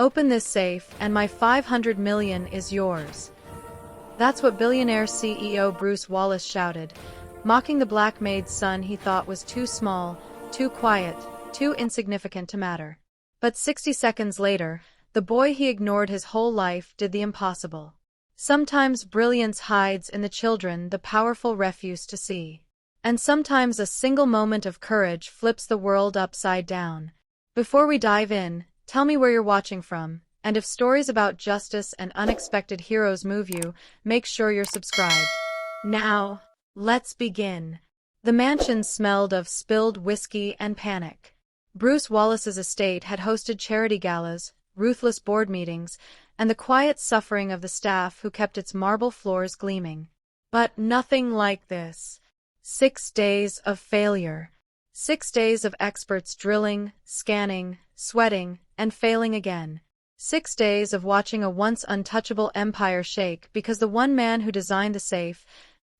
Open this safe, and my 500 million is yours. That's what Billionaire CEO Bruce Wallace shouted, mocking the black Maid's son he thought was too small, too quiet, too insignificant to matter. But 60 seconds later, the boy he ignored his whole life did the impossible. Sometimes brilliance hides in the children the powerful refuse to see. And sometimes a single moment of courage flips the world upside down. Before we dive in, tell me where you're watching from, and if stories about justice and unexpected heroes move you, make sure you're subscribed. Now, let's begin. The mansion smelled of spilled whiskey and panic. Bruce Wallace's estate had hosted charity galas, ruthless board meetings, and the quiet suffering of the staff who kept its marble floors gleaming. But nothing like this. 6 days of failure. 6 days of experts drilling, scanning, sweating, and failing again. 6 days of watching a once untouchable empire shake because the one man who designed the safe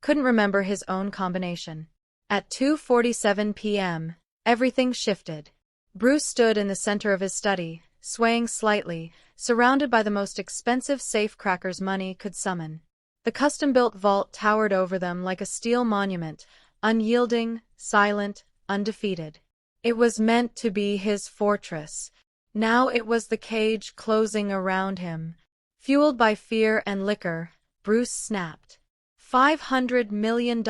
couldn't remember his own combination. At 2:47 p.m., everything shifted. Bruce stood in the center of his study, swaying slightly, surrounded by the most expensive safecrackers money could summon. The custom-built vault towered over them like a steel monument, unyielding, silent, undefeated. It was meant to be his fortress. Now it was the cage closing around him. Fueled by fear and liquor, Bruce snapped. $500 million,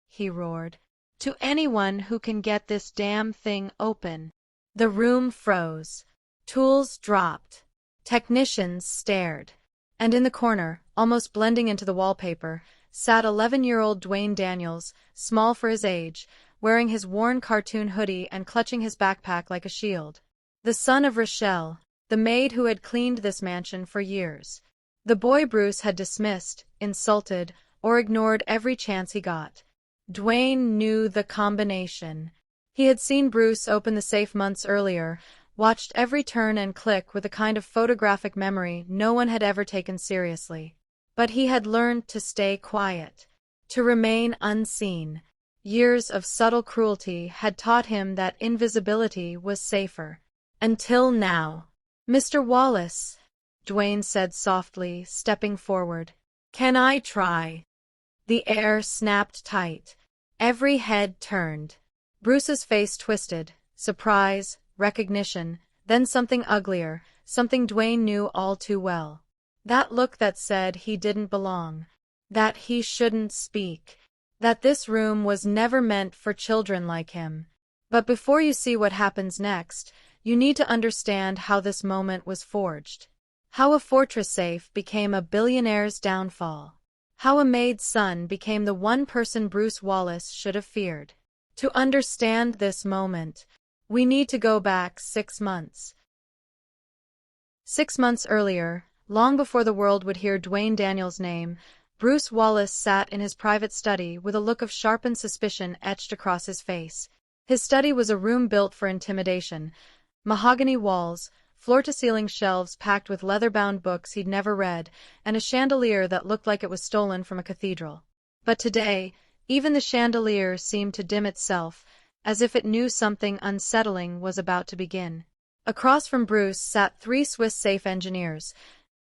he roared. To anyone who can get this damn thing open. The room froze. Tools dropped. Technicians stared. And in the corner, almost blending into the wallpaper, sat 11-year-old Dwayne Daniels, small for his age, wearing his worn cartoon hoodie and clutching his backpack like a shield. The son of Rochelle, the maid who had cleaned this mansion for years. The boy Bruce had dismissed, insulted, or ignored every chance he got. Dwayne knew the combination. He had seen Bruce open the safe months earlier, watched every turn and click with a kind of photographic memory no one had ever taken seriously. But he had learned to stay quiet, to remain unseen. Years of subtle cruelty had taught him that invisibility was safer. Until now. Mr. Wallace, Dwayne said softly, stepping forward. Can I try? The air snapped tight. Every head turned. Bruce's face twisted. Surprise, recognition, then something uglier, something Dwayne knew all too well. That look that said he didn't belong. That he shouldn't speak. That this room was never meant for children like him. But before you see what happens next, you need to understand how this moment was forged. How a fortress safe became a billionaire's downfall. How a Maid's son became the one person Bruce Wallace should have feared. To understand this moment, we need to go back 6 months. 6 months earlier, long before the world would hear Dwayne Daniels' name, Bruce Wallace sat in his private study with a look of sharpened suspicion etched across his face. His study was a room built for intimidation. Mahogany walls, floor-to-ceiling shelves packed with leather-bound books he'd never read, and a chandelier that looked like it was stolen from a cathedral. But today, even the chandelier seemed to dim itself, as if it knew something unsettling was about to begin. Across from Bruce sat 3 Swiss safe engineers,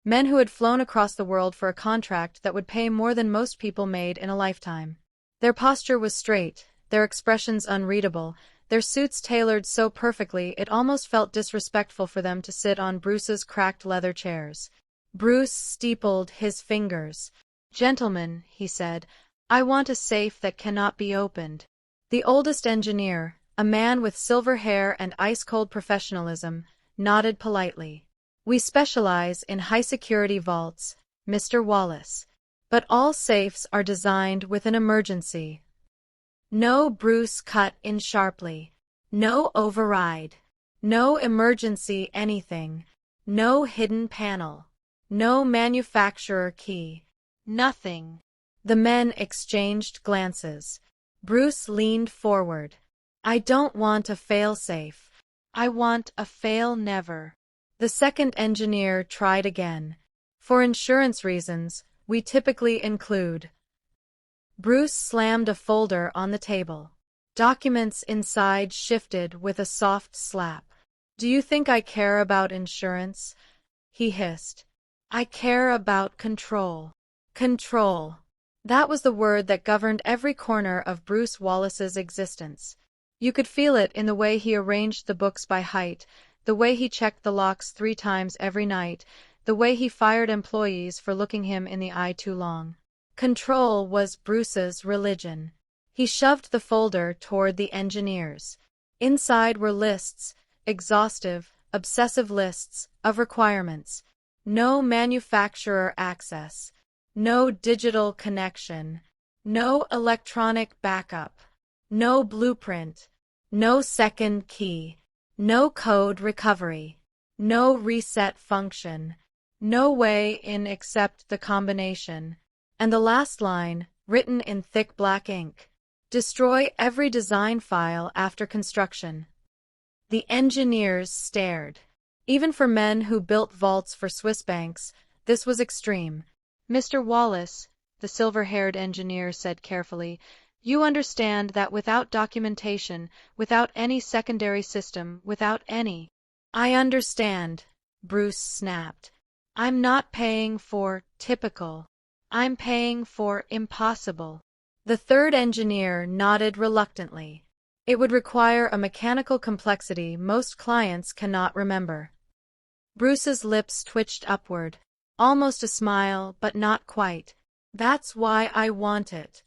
men who had flown across the world for a contract that would pay more than most people made in a lifetime. Their posture was straight, their expressions unreadable, their suits tailored so perfectly it almost felt disrespectful for them to sit on Bruce's cracked leather chairs. Bruce steepled his fingers. "Gentlemen," he said, "I want a safe that cannot be opened." The oldest engineer, a man with silver hair and ice-cold professionalism, nodded politely. "We specialize in high-security vaults, Mr. Wallace. But all safes are designed with an emergency." "No," Bruce cut in sharply. "No override. No emergency anything. No hidden panel. No manufacturer key. Nothing." The men exchanged glances. Bruce leaned forward. "I don't want a fail-safe. I want a fail-never." The second engineer tried again. "For insurance reasons, we typically include." Bruce slammed a folder on the table. Documents inside shifted with a soft slap. Do you think I care about insurance? He hissed. I care about control. Control. That was the word that governed every corner of Bruce Wallace's existence. You could feel it in the way he arranged the books by height, the way he checked the locks 3 times every night, the way he fired employees for looking him in the eye too long. Control was Bruce's religion. He shoved the folder toward the engineers. Inside were lists, exhaustive, obsessive lists of requirements. No manufacturer access. No digital connection. No electronic backup. No blueprint. No second key. No code recovery. No reset function. No way in except the combination. And the last line, written in thick black ink. Destroy every design file after construction. The engineers stared. Even for men who built vaults for Swiss banks, this was extreme. Mr. Wallace, the silver-haired engineer said carefully, you understand that without documentation, without any secondary system, without any— I understand, Bruce snapped. I'm not paying for typical. I'm paying for impossible. The third engineer nodded reluctantly. It would require a mechanical complexity most clients cannot remember. Bruce's lips twitched upward. Almost a smile, but not quite. That's why I want it.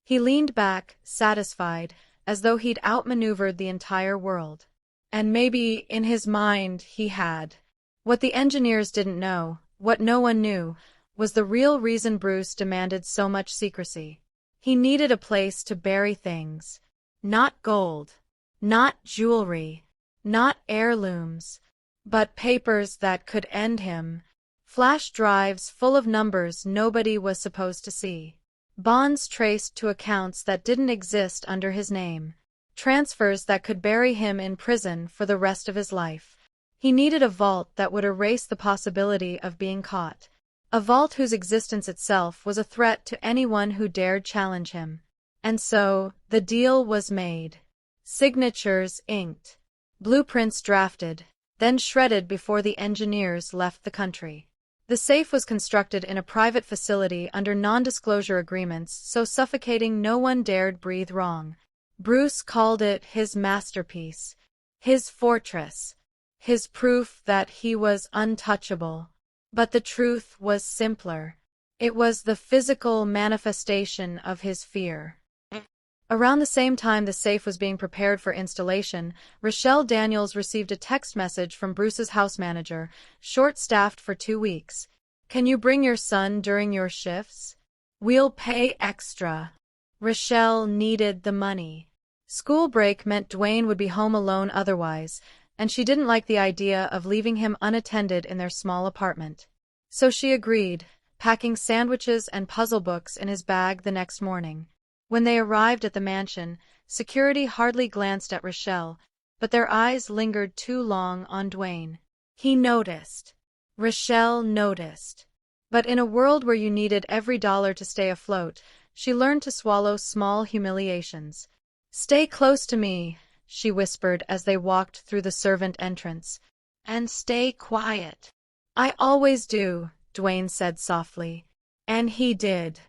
He leaned back, satisfied, as though he'd outmaneuvered the entire world. And maybe, in his mind, he had. What the engineers didn't know, what no one knew, was the real reason Bruce demanded so much secrecy. He needed a place to bury things. Not gold. Not jewelry. Not heirlooms. But papers that could end him. Flash drives full of numbers nobody was supposed to see. Bonds traced to accounts that didn't exist under his name. Transfers that could bury him in prison for the rest of his life. He needed a vault that would erase the possibility of being caught. A vault whose existence itself was a threat to anyone who dared challenge him. And so, the deal was made. Signatures inked. Blueprints drafted, then shredded before the engineers left the country. The safe was constructed in a private facility under non-disclosure agreements so suffocating no one dared breathe wrong. Bruce called it his masterpiece, his fortress, his proof that he was untouchable. But the truth was simpler. It was the physical manifestation of his fear. Around the same time the safe was being prepared for installation, Rochelle Daniels received a text message from Bruce's house manager, short-staffed for 2 weeks. Can you bring your son during your shifts? We'll pay extra. Rochelle needed the money. School break meant Dwayne would be home alone otherwise, and she didn't like the idea of leaving him unattended in their small apartment. So she agreed, packing sandwiches and puzzle books in his bag the next morning. When they arrived at the mansion, security hardly glanced at Rochelle, but their eyes lingered too long on Dwayne. He noticed. Rochelle noticed. But in a world where you needed every dollar to stay afloat, she learned to swallow small humiliations. Stay close to me, she whispered as they walked through the servant entrance. And stay quiet. I always do, Dwayne said softly. And he did.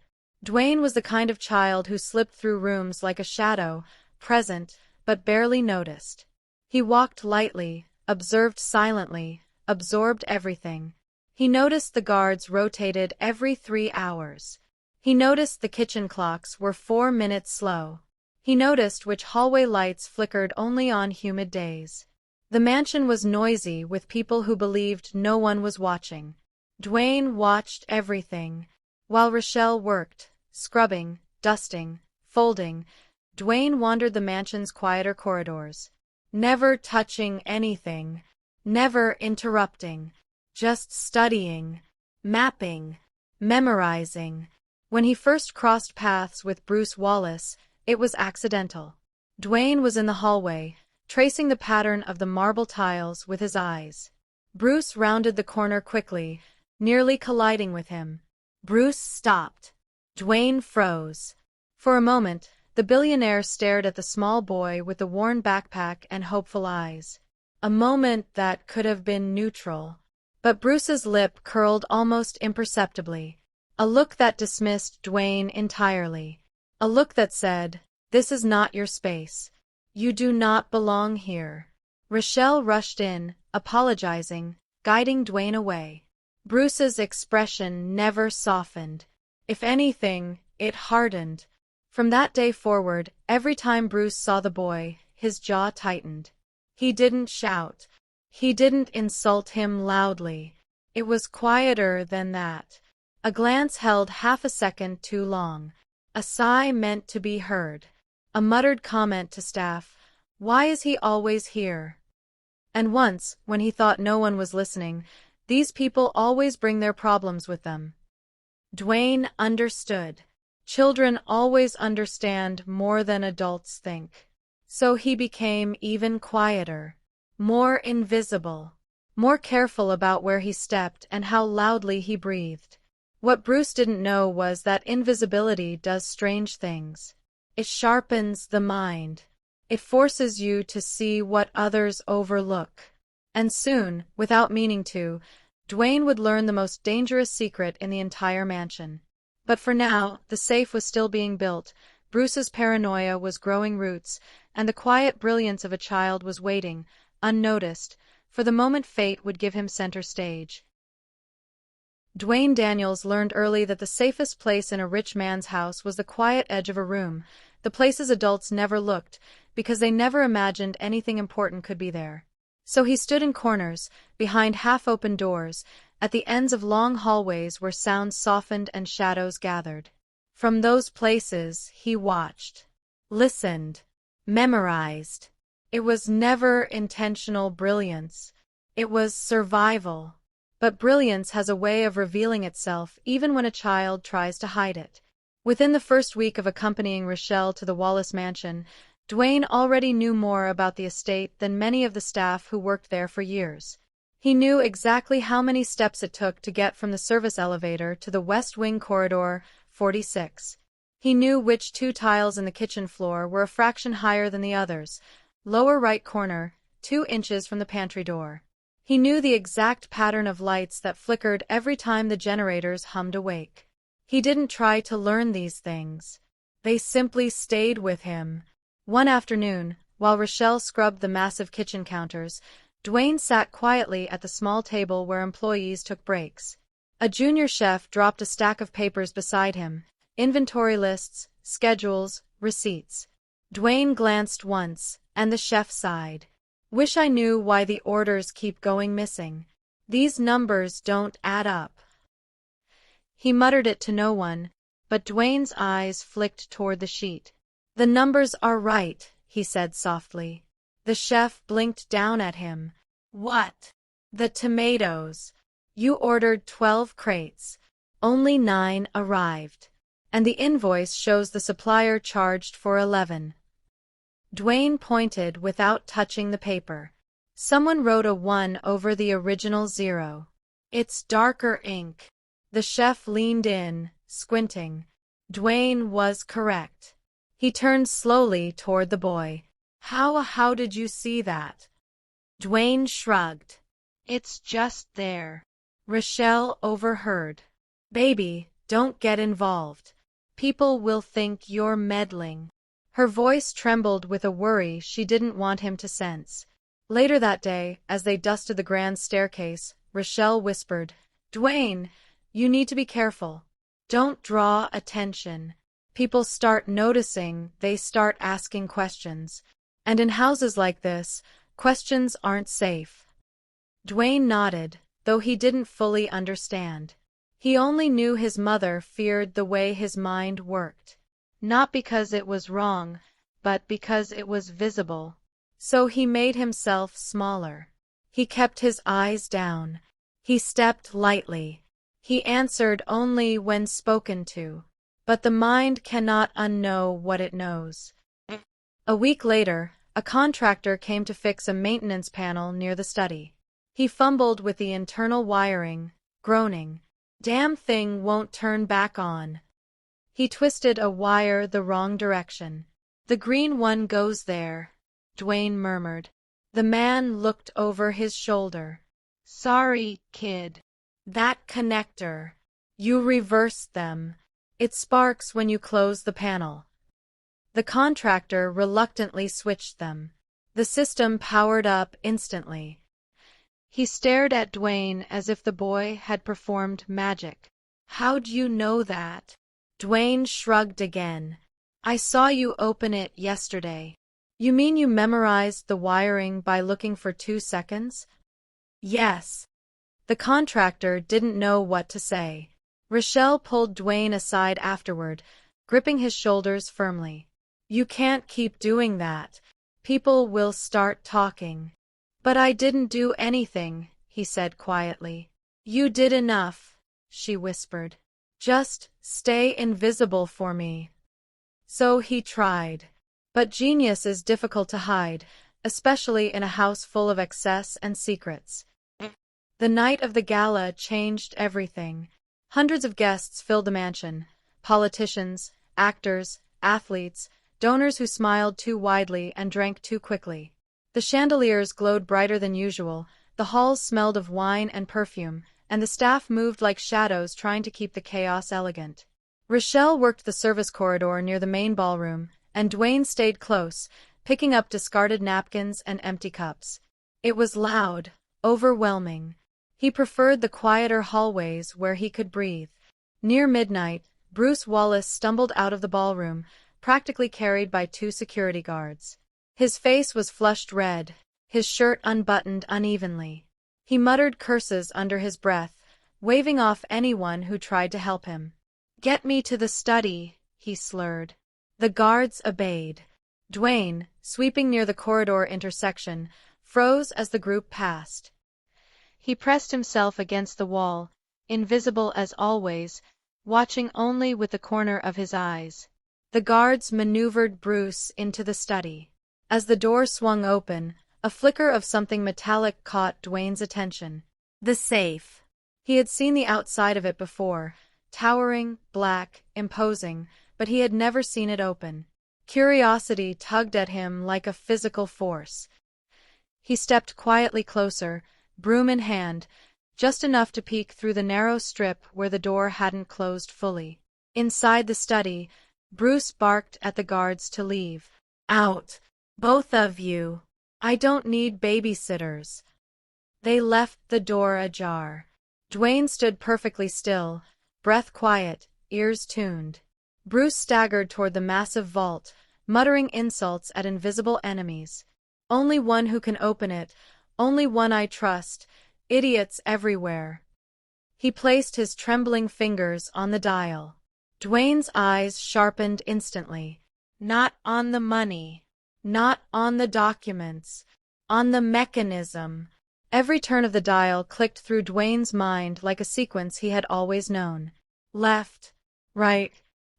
Dwayne was the kind of child who slipped through rooms like a shadow, present, but barely noticed. He walked lightly, observed silently, absorbed everything. He noticed the guards rotated every 3 hours. He noticed the kitchen clocks were 4 minutes slow. He noticed which hallway lights flickered only on humid days. The mansion was noisy with people who believed no one was watching. Dwayne watched everything. While Rochelle worked, scrubbing, dusting, folding, Dwayne wandered the mansion's quieter corridors. Never touching anything, never interrupting, just studying, mapping, memorizing. When he first crossed paths with Bruce Wallace, it was accidental. Dwayne was in the hallway, tracing the pattern of the marble tiles with his eyes. Bruce rounded the corner quickly, nearly colliding with him. Bruce stopped. Dwayne froze. For a moment, the billionaire stared at the small boy with the worn backpack and hopeful eyes. A moment that could have been neutral. But Bruce's lip curled almost imperceptibly. A look that dismissed Dwayne entirely. A look that said, "This is not your space. You do not belong here." Rochelle rushed in, apologizing, guiding Dwayne away. Bruce's expression never softened. If anything, it hardened. From that day forward, every time Bruce saw the boy, his jaw tightened. He didn't shout. He didn't insult him loudly. It was quieter than that. A glance held half a second too long. A sigh meant to be heard. A muttered comment to staff, "Why is he always here?" And once, when he thought no one was listening, "These people always bring their problems with them." Dwayne understood. Children always understand more than adults think. So he became even quieter, more invisible, more careful about where he stepped and how loudly he breathed. What Bruce didn't know was that invisibility does strange things. It sharpens the mind. It forces you to see what others overlook. And soon, without meaning to, Dwayne would learn the most dangerous secret in the entire mansion. But for now, the safe was still being built, Bruce's paranoia was growing roots, and the quiet brilliance of a child was waiting, unnoticed, for the moment fate would give him center stage. Dwayne Daniels learned early that the safest place in a rich man's house was the quiet edge of a room, the places adults never looked, because they never imagined anything important could be there. So he stood in corners, behind half-open doors, at the ends of long hallways where sounds softened and shadows gathered. From those places, he watched, listened, memorized. It was never intentional brilliance. It was survival. But brilliance has a way of revealing itself even when a child tries to hide it. Within the first week of accompanying Rochelle to the Wallace mansion, Dwayne already knew more about the estate than many of the staff who worked there for years. He knew exactly how many steps it took to get from the service elevator to the West Wing Corridor 46. He knew which two tiles in the kitchen floor were a fraction higher than the others, lower right corner, 2 inches from the pantry door. He knew the exact pattern of lights that flickered every time the generators hummed awake. He didn't try to learn these things. They simply stayed with him. One afternoon, while Rochelle scrubbed the massive kitchen counters, Dwayne sat quietly at the small table where employees took breaks. A junior chef dropped a stack of papers beside him, inventory lists, schedules, receipts. Dwayne glanced once, and the chef sighed. "Wish I knew why the orders keep going missing. These numbers don't add up." He muttered it to no one, but Dwayne's eyes flicked toward the sheet. "The numbers are right," he said softly. The chef blinked down at him. "What?" "The tomatoes. You ordered 12 crates. Only 9 arrived. And the invoice shows the supplier charged for 11. Dwayne pointed without touching the paper. "Someone wrote a 1 over the original 0. It's darker ink." The chef leaned in, squinting. Dwayne was correct. He turned slowly toward the boy. How did you see that?" Dwayne shrugged. "It's just there." Rochelle overheard. "Baby, don't get involved. People will think you're meddling." Her voice trembled with a worry she didn't want him to sense. Later that day, as they dusted the grand staircase, Rochelle whispered, "Dwayne, you need to be careful. Don't draw attention. People start noticing, they start asking questions. And in houses like this, questions aren't safe." Dwayne nodded, though he didn't fully understand. He only knew his mother feared the way his mind worked. Not because it was wrong, but because it was visible. So he made himself smaller. He kept his eyes down. He stepped lightly. He answered only when spoken to. But the mind cannot unknow what it knows. A week later, a contractor came to fix a maintenance panel near the study. He fumbled with the internal wiring, groaning. "Damn thing won't turn back on." He twisted a wire the wrong direction. "The green one goes there," Dwayne murmured. The man looked over his shoulder. Sorry, kid. That connector. You reversed them. It sparks when you close the panel. The contractor reluctantly switched them. The system powered up instantly. He stared at Dwayne as if the boy had performed magic. How'd you know that? Dwayne shrugged again. I saw you open it yesterday. You mean you memorized the wiring by looking for 2 seconds? Yes. The contractor didn't know what to say. Rochelle pulled Dwayne aside afterward, gripping his shoulders firmly. You can't keep doing that. People will start talking. But I didn't do anything, he said quietly. You did enough, she whispered. Just stay invisible for me. So he tried. But genius is difficult to hide, especially in a house full of excess and secrets. The night of the gala changed everything. Hundreds of guests filled the mansion. Politicians, actors, athletes, donors who smiled too widely and drank too quickly. The chandeliers glowed brighter than usual, the halls smelled of wine and perfume, and the staff moved like shadows trying to keep the chaos elegant. Rochelle worked the service corridor near the main ballroom, and Dwayne stayed close, picking up discarded napkins and empty cups. It was loud, overwhelming. He preferred the quieter hallways where he could breathe. Near midnight, Bruce Wallace stumbled out of the ballroom, practically carried by 2 security guards. His face was flushed red, his shirt unbuttoned unevenly. He muttered curses under his breath, waving off anyone who tried to help him. Get me to the study, he slurred. The guards obeyed. Dwayne, sweeping near the corridor intersection, froze as the group passed. He pressed himself against the wall, invisible as always, watching only with the corner of his eyes. The guards maneuvered Bruce into the study. As the door swung open, a flicker of something metallic caught Dwayne's attention. The safe. He had seen the outside of it before, towering, black, imposing, but he had never seen it open. Curiosity tugged at him like a physical force. He stepped quietly closer, broom in hand, just enough to peek through the narrow strip where the door hadn't closed fully. Inside the study, Bruce barked at the guards to leave. Out, both of you. I don't need babysitters. They left the door ajar. Dwayne stood perfectly still, breath quiet, ears tuned. Bruce staggered toward the massive vault, muttering insults at invisible enemies. Only one who can open it, only one I trust, idiots everywhere. He placed his trembling fingers on the dial. Dwayne's eyes sharpened instantly. Not on the money. Not on the documents. On the mechanism. Every turn of the dial clicked through Dwayne's mind like a sequence he had always known. Left. Right.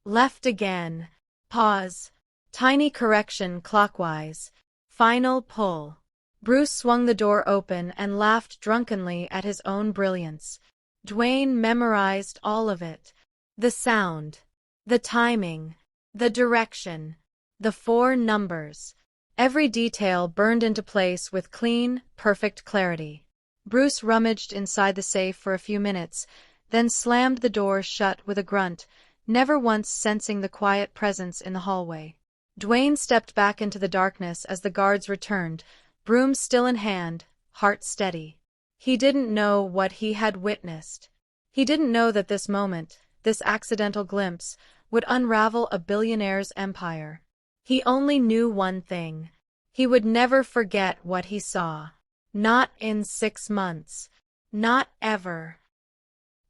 Left again. Pause. Tiny correction clockwise. Final pull. Bruce swung the door open and laughed drunkenly at his own brilliance. Dwayne memorized all of it. The sound. The timing. The direction. The 4 numbers. Every detail burned into place with clean, perfect clarity. Bruce rummaged inside the safe for a few minutes, then slammed the door shut with a grunt, never once sensing the quiet presence in the hallway. Dwayne stepped back into the darkness as the guards returned, broom still in hand, heart steady. He didn't know what he had witnessed. He didn't know that this moment, this accidental glimpse, would unravel a billionaire's empire. He only knew one thing. He would never forget what he saw. Not in 6 months. Not ever.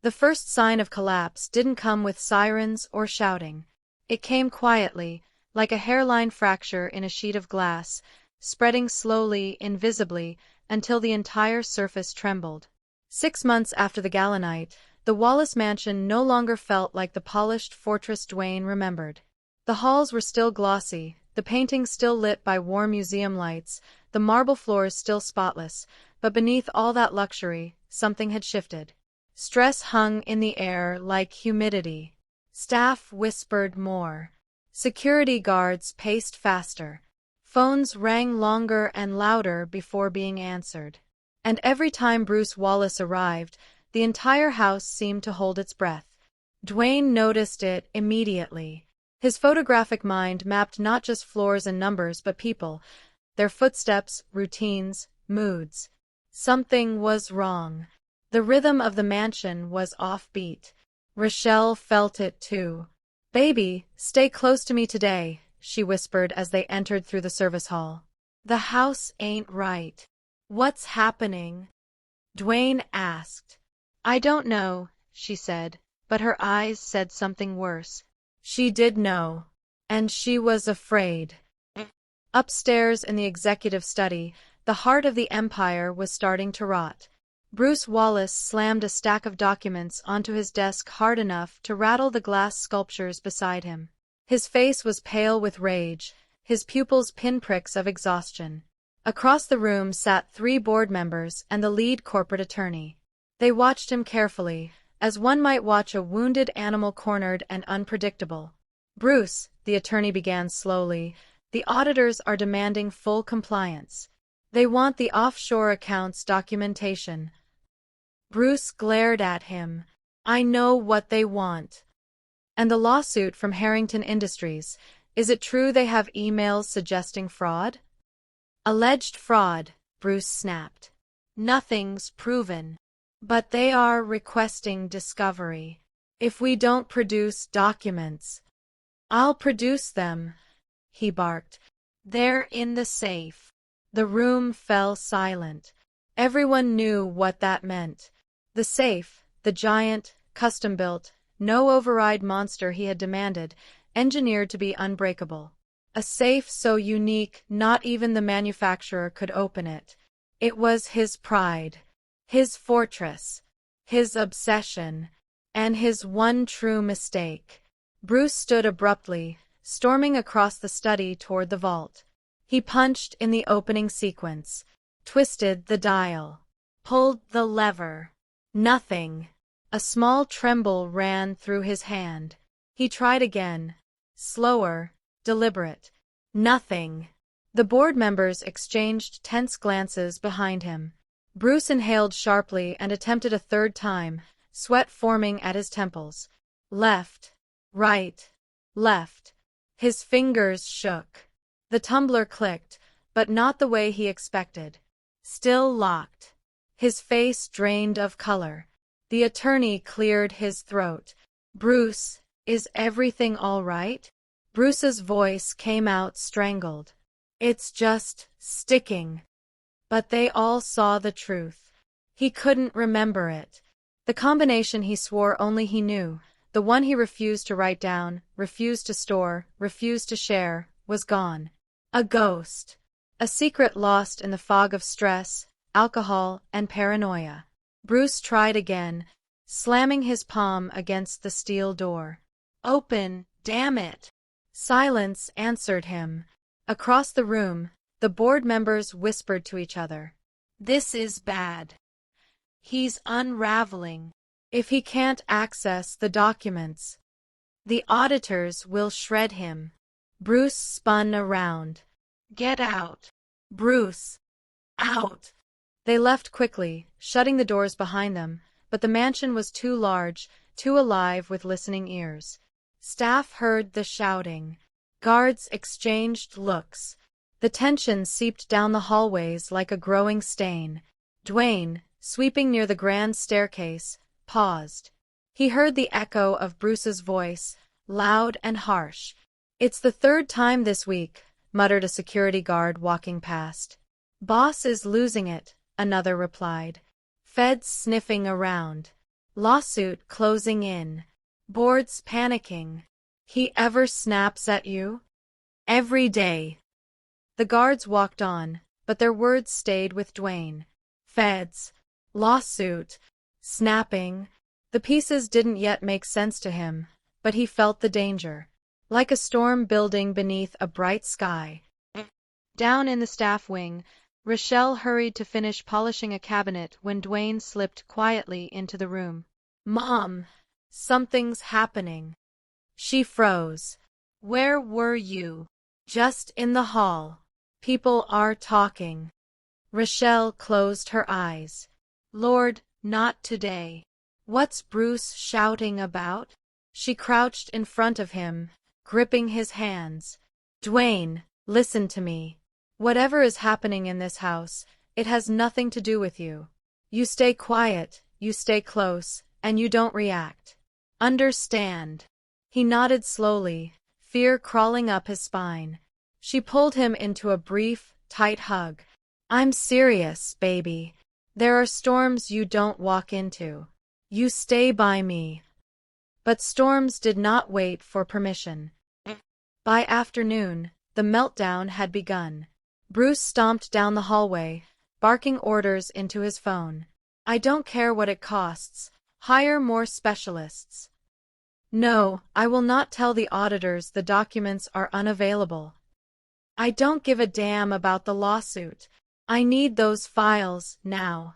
The first sign of collapse didn't come with sirens or shouting. It came quietly, like a hairline fracture in a sheet of glass, spreading slowly, invisibly, until the entire surface trembled. 6 months after the gala night, the Wallace mansion no longer felt like the polished fortress Dwayne remembered. The halls were still glossy, the paintings still lit by warm museum lights, the marble floors still spotless, but beneath all that luxury, something had shifted. Stress hung in the air like humidity. Staff whispered more. Security guards paced faster. Phones rang longer and louder before being answered. And every time Bruce Wallace arrived, the entire house seemed to hold its breath. Dwayne noticed it immediately. His photographic mind mapped not just floors and numbers but people, their footsteps, routines, moods. Something was wrong. The rhythm of the mansion was offbeat. Rochelle felt it too. "Baby, stay close to me today," she whispered as they entered through the service hall. "The house ain't right." "What's happening?" Dwayne asked. "I don't know," she said, but her eyes said something worse. She did know. And she was afraid. Upstairs in the executive study, the heart of the empire was starting to rot. Bruce Wallace slammed a stack of documents onto his desk hard enough to rattle the glass sculptures beside him. His face was pale with rage, his pupils pinpricks of exhaustion. Across the room sat 3 board members and the lead corporate attorney. They watched him carefully, as one might watch a wounded animal cornered and unpredictable. "Bruce," the attorney began slowly, "the auditors are demanding full compliance. They want the offshore accounts documentation." Bruce glared at him. "I know what they want." "And the lawsuit from Harrington Industries, is it true they have emails suggesting fraud?" "Alleged fraud," Bruce snapped. "Nothing's proven. But they are requesting discovery. If we don't produce documents—" "I'll produce them," he barked. "They're in the safe." The room fell silent. Everyone knew what that meant. The safe, the giant, custom-built, no-override monster he had demanded, engineered to be unbreakable. A safe so unique not even the manufacturer could open it. It was his pride, his fortress, his obsession, and his one true mistake. Bruce stood abruptly, storming across the study toward the vault. He punched in the opening sequence, twisted the dial, pulled the lever. Nothing. A small tremble ran through his hand. He tried again, slower, deliberate. Nothing. The board members exchanged tense glances behind him. Bruce inhaled sharply and attempted a third time, sweat forming at his temples. Left, right, left. His fingers shook. The tumbler clicked, but not the way he expected. Still locked. His face drained of color. The attorney cleared his throat. "Bruce, is everything all right?" Bruce's voice came out strangled. "It's just sticking." But they all saw the truth. He couldn't remember it. The combination he swore only he knew, the one he refused to write down, refused to store, refused to share, was gone. A ghost. A secret lost in the fog of stress, alcohol, and paranoia. Bruce tried again, slamming his palm against the steel door. "Open, damn it!" Silence answered him. Across the room, the board members whispered to each other. "This is bad. He's unraveling. If he can't access the documents, the auditors will shred him." Bruce spun around. "Get out. Bruce. Out." They left quickly, shutting the doors behind them, but the mansion was too large, too alive with listening ears. Staff heard the shouting. Guards exchanged looks. The tension seeped down the hallways like a growing stain. Dwayne, sweeping near the grand staircase, paused. He heard the echo of Bruce's voice, loud and harsh. "It's the 3rd time this week," muttered a security guard walking past. "Boss is losing it," another replied. "Feds sniffing around. Lawsuit closing in. Boards panicking. He ever snaps at you?" "Every day." The guards walked on, but their words stayed with Dwayne. Feds. Lawsuit. Snapping. The pieces didn't yet make sense to him, but he felt the danger. Like a storm building beneath a bright sky. Down in the staff wing, Rochelle hurried to finish polishing a cabinet when Dwayne slipped quietly into the room. "Mom, something's happening." She froze. "Where were you?" "Just in the hall." People are talking. Rochelle closed her eyes. Lord, not today. What's Bruce shouting about? She crouched in front of him, gripping his hands. Dwayne, listen to me. Whatever is happening in this house, it has nothing to do with you. You stay quiet, you stay close, and you don't react. Understand? He nodded slowly, fear crawling up his spine. She pulled him into a brief, tight hug. I'm serious, baby. There are storms you don't walk into. You stay by me. But storms did not wait for permission. By afternoon, the meltdown had begun. Bruce stomped down the hallway, barking orders into his phone. I don't care what it costs. Hire more specialists. No, I will not tell the auditors the documents are unavailable. I don't give a damn about the lawsuit. I need those files, now.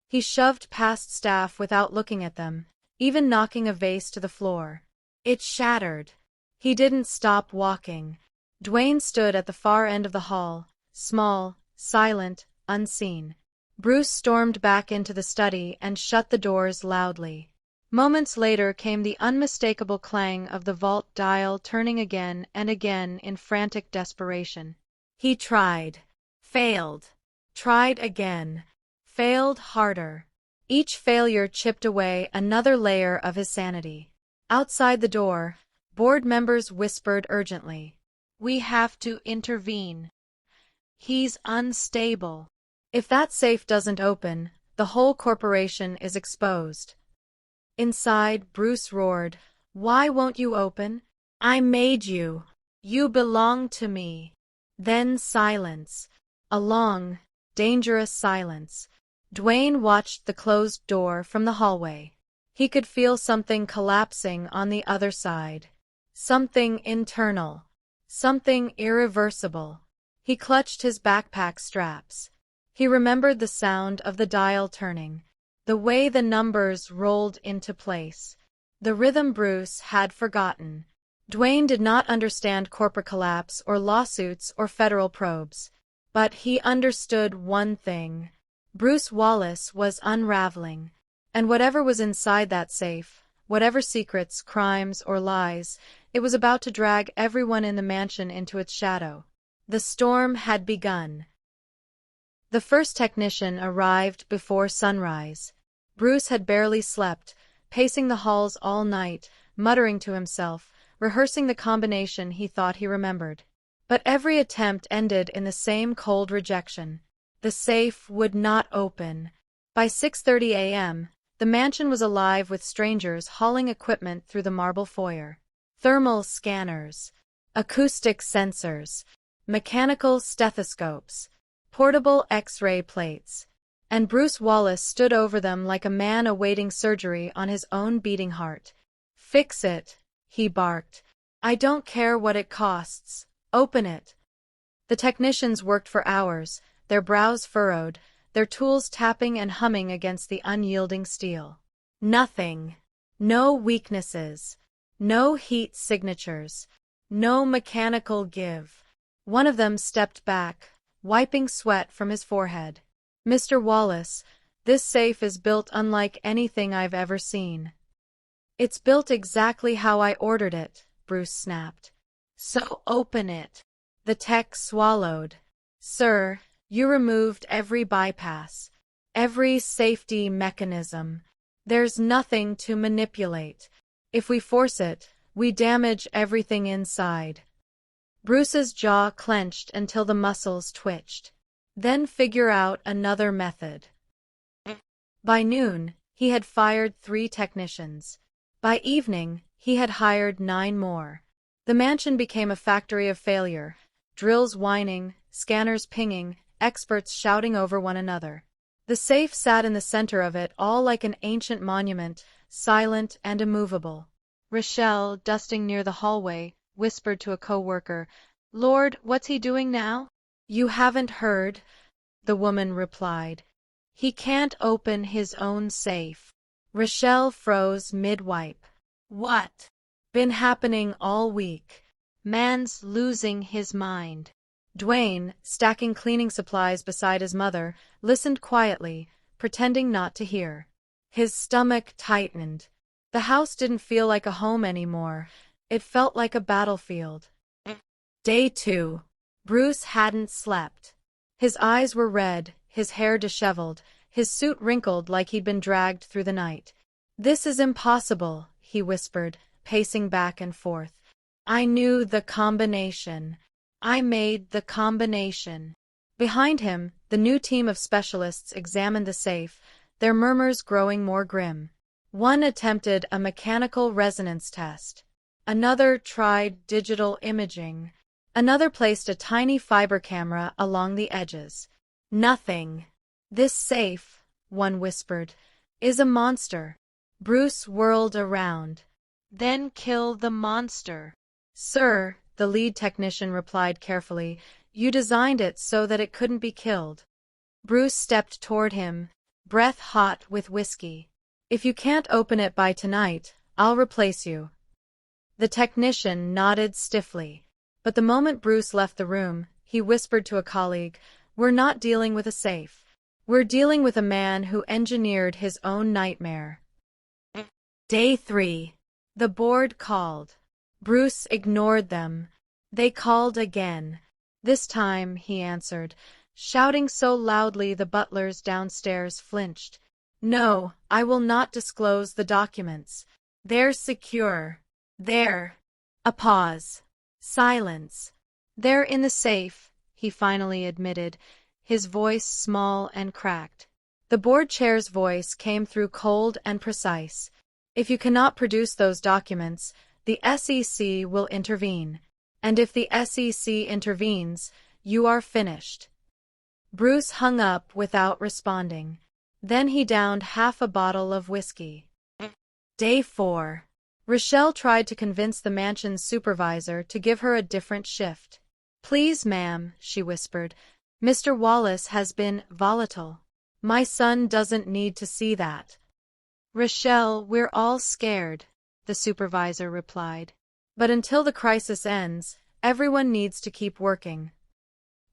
He shoved past staff without looking at them, even knocking a vase to the floor. It shattered. He didn't stop walking. Dwayne stood at the far end of the hall, small, silent, unseen. Bruce stormed back into the study and shut the doors loudly. Moments later came the unmistakable clang of the vault dial turning again and again in frantic desperation. He tried. Failed. Tried again. Failed harder. Each failure chipped away another layer of his sanity. Outside the door, board members whispered urgently. We have to intervene. He's unstable. If that safe doesn't open, the whole corporation is exposed. Inside, Bruce roared, Why won't you open? I made you. You belong to me. Then silence. A long, dangerous silence. Dwayne watched the closed door from the hallway. He could feel something collapsing on the other side. Something internal. Something irreversible. He clutched his backpack straps. He remembered the sound of the dial turning, the way the numbers rolled into place, the rhythm Bruce had forgotten. Dwayne did not understand corporate collapse or lawsuits or federal probes. But he understood one thing. Bruce Wallace was unraveling. And whatever was inside that safe, whatever secrets, crimes, or lies, it was about to drag everyone in the mansion into its shadow. The storm had begun. The first technician arrived before sunrise. Bruce had barely slept, pacing the halls all night, muttering to himself, rehearsing the combination he thought he remembered. But every attempt ended in the same cold rejection. The safe would not open. By 6:30 a.m., the mansion was alive with strangers hauling equipment through the marble foyer. Thermal scanners, acoustic sensors, mechanical stethoscopes, portable X-ray plates. And Bruce Wallace stood over them like a man awaiting surgery on his own beating heart. Fix it, he barked. I don't care what it costs. Open it. The technicians worked for hours, their brows furrowed, their tools tapping and humming against the unyielding steel. Nothing. No weaknesses. No heat signatures. No mechanical give. One of them stepped back, wiping sweat from his forehead. Mr. Wallace, this safe is built unlike anything I've ever seen. It's built exactly how I ordered it, Bruce snapped. So open it. The tech swallowed. Sir, you removed every bypass, every safety mechanism. There's nothing to manipulate. If we force it, we damage everything inside. Bruce's jaw clenched until the muscles twitched. Then figure out another method. By noon, he had fired 3 technicians. By evening, he had hired 9 more. The mansion became a factory of failure, drills whining, scanners pinging, experts shouting over one another. The safe sat in the center of it all like an ancient monument, silent and immovable. Rochelle, dusting near the hallway, whispered to a co-worker, Lord, what's he doing now? You haven't heard, the woman replied. He can't open his own safe. Rochelle froze mid-wipe. What? Been happening all week. Man's losing his mind. Dwayne, stacking cleaning supplies beside his mother, listened quietly, pretending not to hear. His stomach tightened. The house didn't feel like a home anymore. It felt like a battlefield. Day 2. Bruce hadn't slept. His eyes were red, his hair disheveled, his suit wrinkled like he'd been dragged through the night. "This is impossible," he whispered, pacing back and forth. "I knew the combination. I made the combination." Behind him, the new team of specialists examined the safe, their murmurs growing more grim. One attempted a mechanical resonance test. Another tried digital imaging. Another placed a tiny fiber camera along the edges. "Nothing. This safe," one whispered, "is a monster." Bruce whirled around. "Then kill the monster." "Sir," the lead technician replied carefully, "you designed it so that it couldn't be killed." Bruce stepped toward him, breath hot with whiskey. "If you can't open it by tonight, I'll replace you." The technician nodded stiffly. But the moment Bruce left the room, he whispered to a colleague, "We're not dealing with a safe. We're dealing with a man who engineered his own nightmare." Day 3. The board called. Bruce ignored them. They called again. This time, he answered, shouting so loudly the butlers downstairs flinched. "No, I will not disclose the documents. They're secure. They're—" A pause. Silence. "They're in the safe," he finally admitted, his voice small and cracked. The board chair's voice came through cold and precise. "If you cannot produce those documents, the SEC will intervene. And if the SEC intervenes, you are finished." Bruce hung up without responding. Then he downed half a bottle of whiskey. Day 4. Rochelle tried to convince the mansion's supervisor to give her a different shift. "Please, ma'am," she whispered, "Mr. Wallace has been volatile. My son doesn't need to see that." "Rochelle, we're all scared," the supervisor replied. "But until the crisis ends, everyone needs to keep working."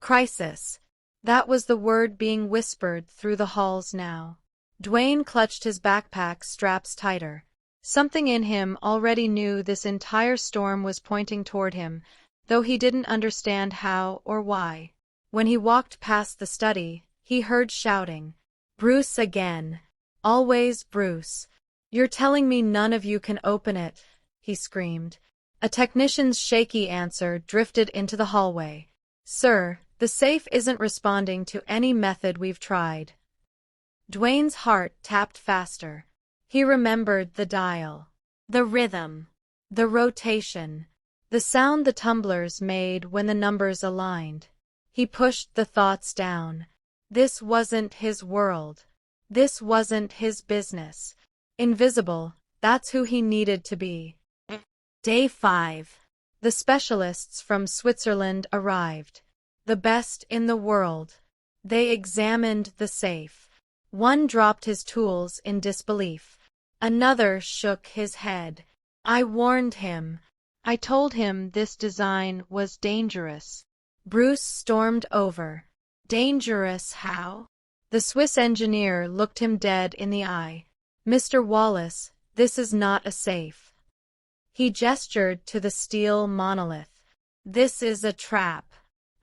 Crisis. That was the word being whispered through the halls now. Dwayne clutched his backpack straps tighter. Something in him already knew this entire storm was pointing toward him, though he didn't understand how or why. When he walked past the study, he heard shouting. "Bruce again. Always Bruce. You're telling me none of you can open it," he screamed. A technician's shaky answer drifted into the hallway. "Sir, the safe isn't responding to any method we've tried." Dwayne's heart tapped faster. He remembered the dial, the rhythm, the rotation, the sound the tumblers made when the numbers aligned. He pushed the thoughts down. This wasn't his world. This wasn't his business. Invisible, that's who he needed to be. Day 5. The specialists from Switzerland arrived. The best in the world. They examined the safe. One dropped his tools in disbelief. Another shook his head. "I warned him. I told him this design was dangerous." Bruce stormed over. "Dangerous how?" The Swiss engineer looked him dead in the eye. "Mr. Wallace, this is not a safe." He gestured to the steel monolith. "This is a trap.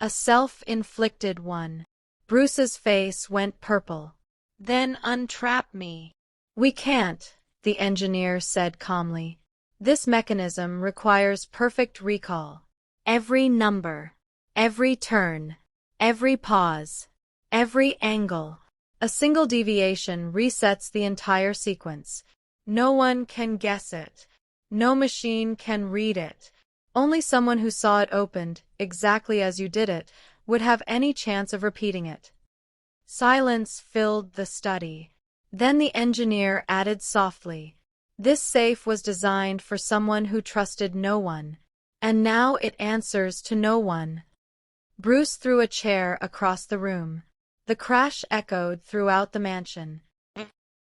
A self-inflicted one." Bruce's face went purple. "Then untrap me." "We can't," the engineer said calmly. "This mechanism requires perfect recall. Every number, every turn, every pause, every angle. A single deviation resets the entire sequence. No one can guess it. No machine can read it. Only someone who saw it opened, exactly as you did it, would have any chance of repeating it." Silence filled the study. Then the engineer added softly, "This safe was designed for someone who trusted no one. And now it answers to no one." Bruce threw a chair across the room. The crash echoed throughout the mansion.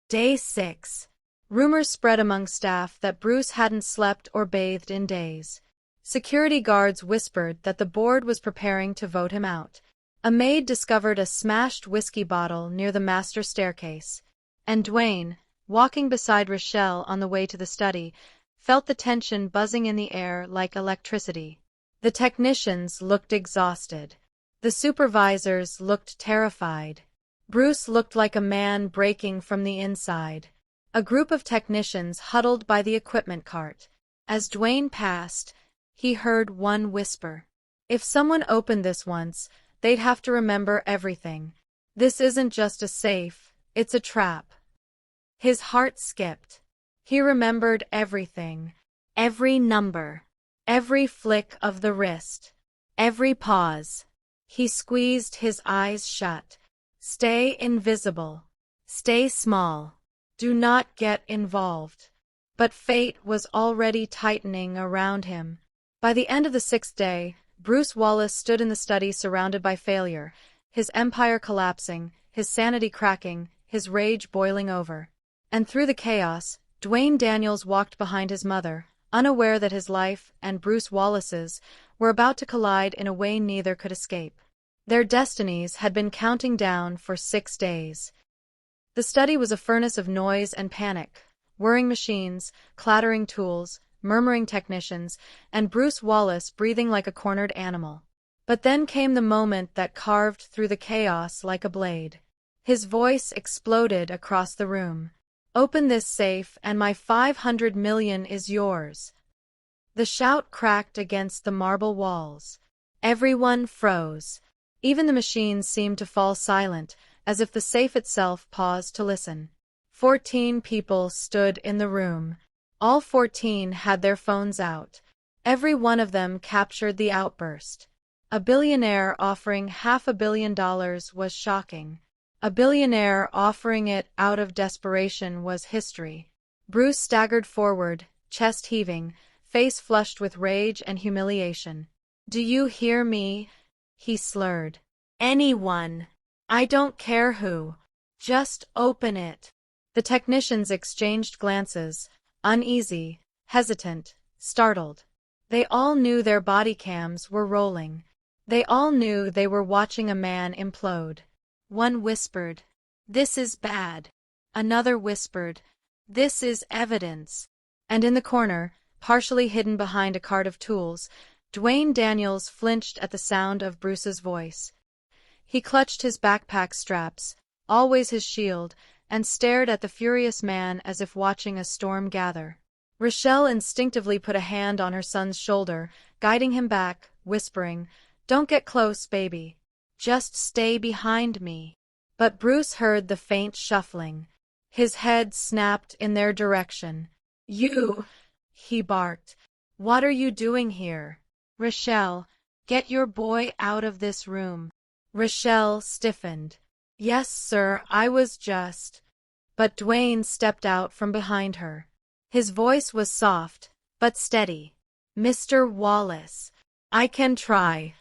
Day 6. Rumors spread among staff that Bruce hadn't slept or bathed in days. Security guards whispered that the board was preparing to vote him out. A maid discovered a smashed whiskey bottle near the master staircase, and Dwayne, walking beside Rochelle on the way to the study, felt the tension buzzing in the air like electricity. The technicians looked exhausted. The supervisors looked terrified. Bruce looked like a man breaking from the inside. A group of technicians huddled by the equipment cart. As Dwayne passed, he heard one whisper. If someone opened this once, they'd have to remember everything. This isn't just a safe, it's a trap. His heart skipped. He remembered everything. Every number. Every flick of the wrist. Every pause. He squeezed his eyes shut. Stay invisible. Stay small. Do not get involved. But fate was already tightening around him. By the end of the 6th day, Bruce Wallace stood in the study surrounded by failure, his empire collapsing, his sanity cracking, his rage boiling over. And through the chaos, Dwayne Daniels walked behind his mother, unaware that his life and Bruce Wallace's were about to collide in a way neither could escape. Their destinies had been counting down for 6 days. The study was a furnace of noise and panic, whirring machines, clattering tools, murmuring technicians, and Bruce Wallace breathing like a cornered animal. But then came the moment that carved through the chaos like a blade. His voice exploded across the room. Open this safe and my 500 million is yours. The shout cracked against the marble walls. Everyone froze. Even the machines seemed to fall silent, as if the safe itself paused to listen. 14 people stood in the room. All 14 had their phones out. Every one of them captured the outburst. A billionaire offering $500 million was shocking. A billionaire offering it out of desperation was history. Bruce staggered forward, chest heaving, face flushed with rage and humiliation. "Do you hear me?" he slurred. "Anyone. I don't care who. Just open it." The technicians exchanged glances, uneasy, hesitant, startled. They all knew their body cams were rolling. They all knew they were watching a man implode. One whispered, "This is bad." Another whispered, "This is evidence." And in the corner, partially hidden behind a cart of tools, Dwayne Daniels flinched at the sound of Bruce's voice. He clutched his backpack straps, always his shield, and stared at the furious man as if watching a storm gather. Rochelle instinctively put a hand on her son's shoulder, guiding him back, whispering, "Don't get close, baby. Just stay behind me." But Bruce heard the faint shuffling. His head snapped in their direction. "You!" he barked. "What are you doing here?" "Rochelle, get your boy out of this room." Rochelle stiffened. "Yes, sir, I was just—" But Dwayne stepped out from behind her. His voice was soft, but steady. "Mr. Wallace, I can try."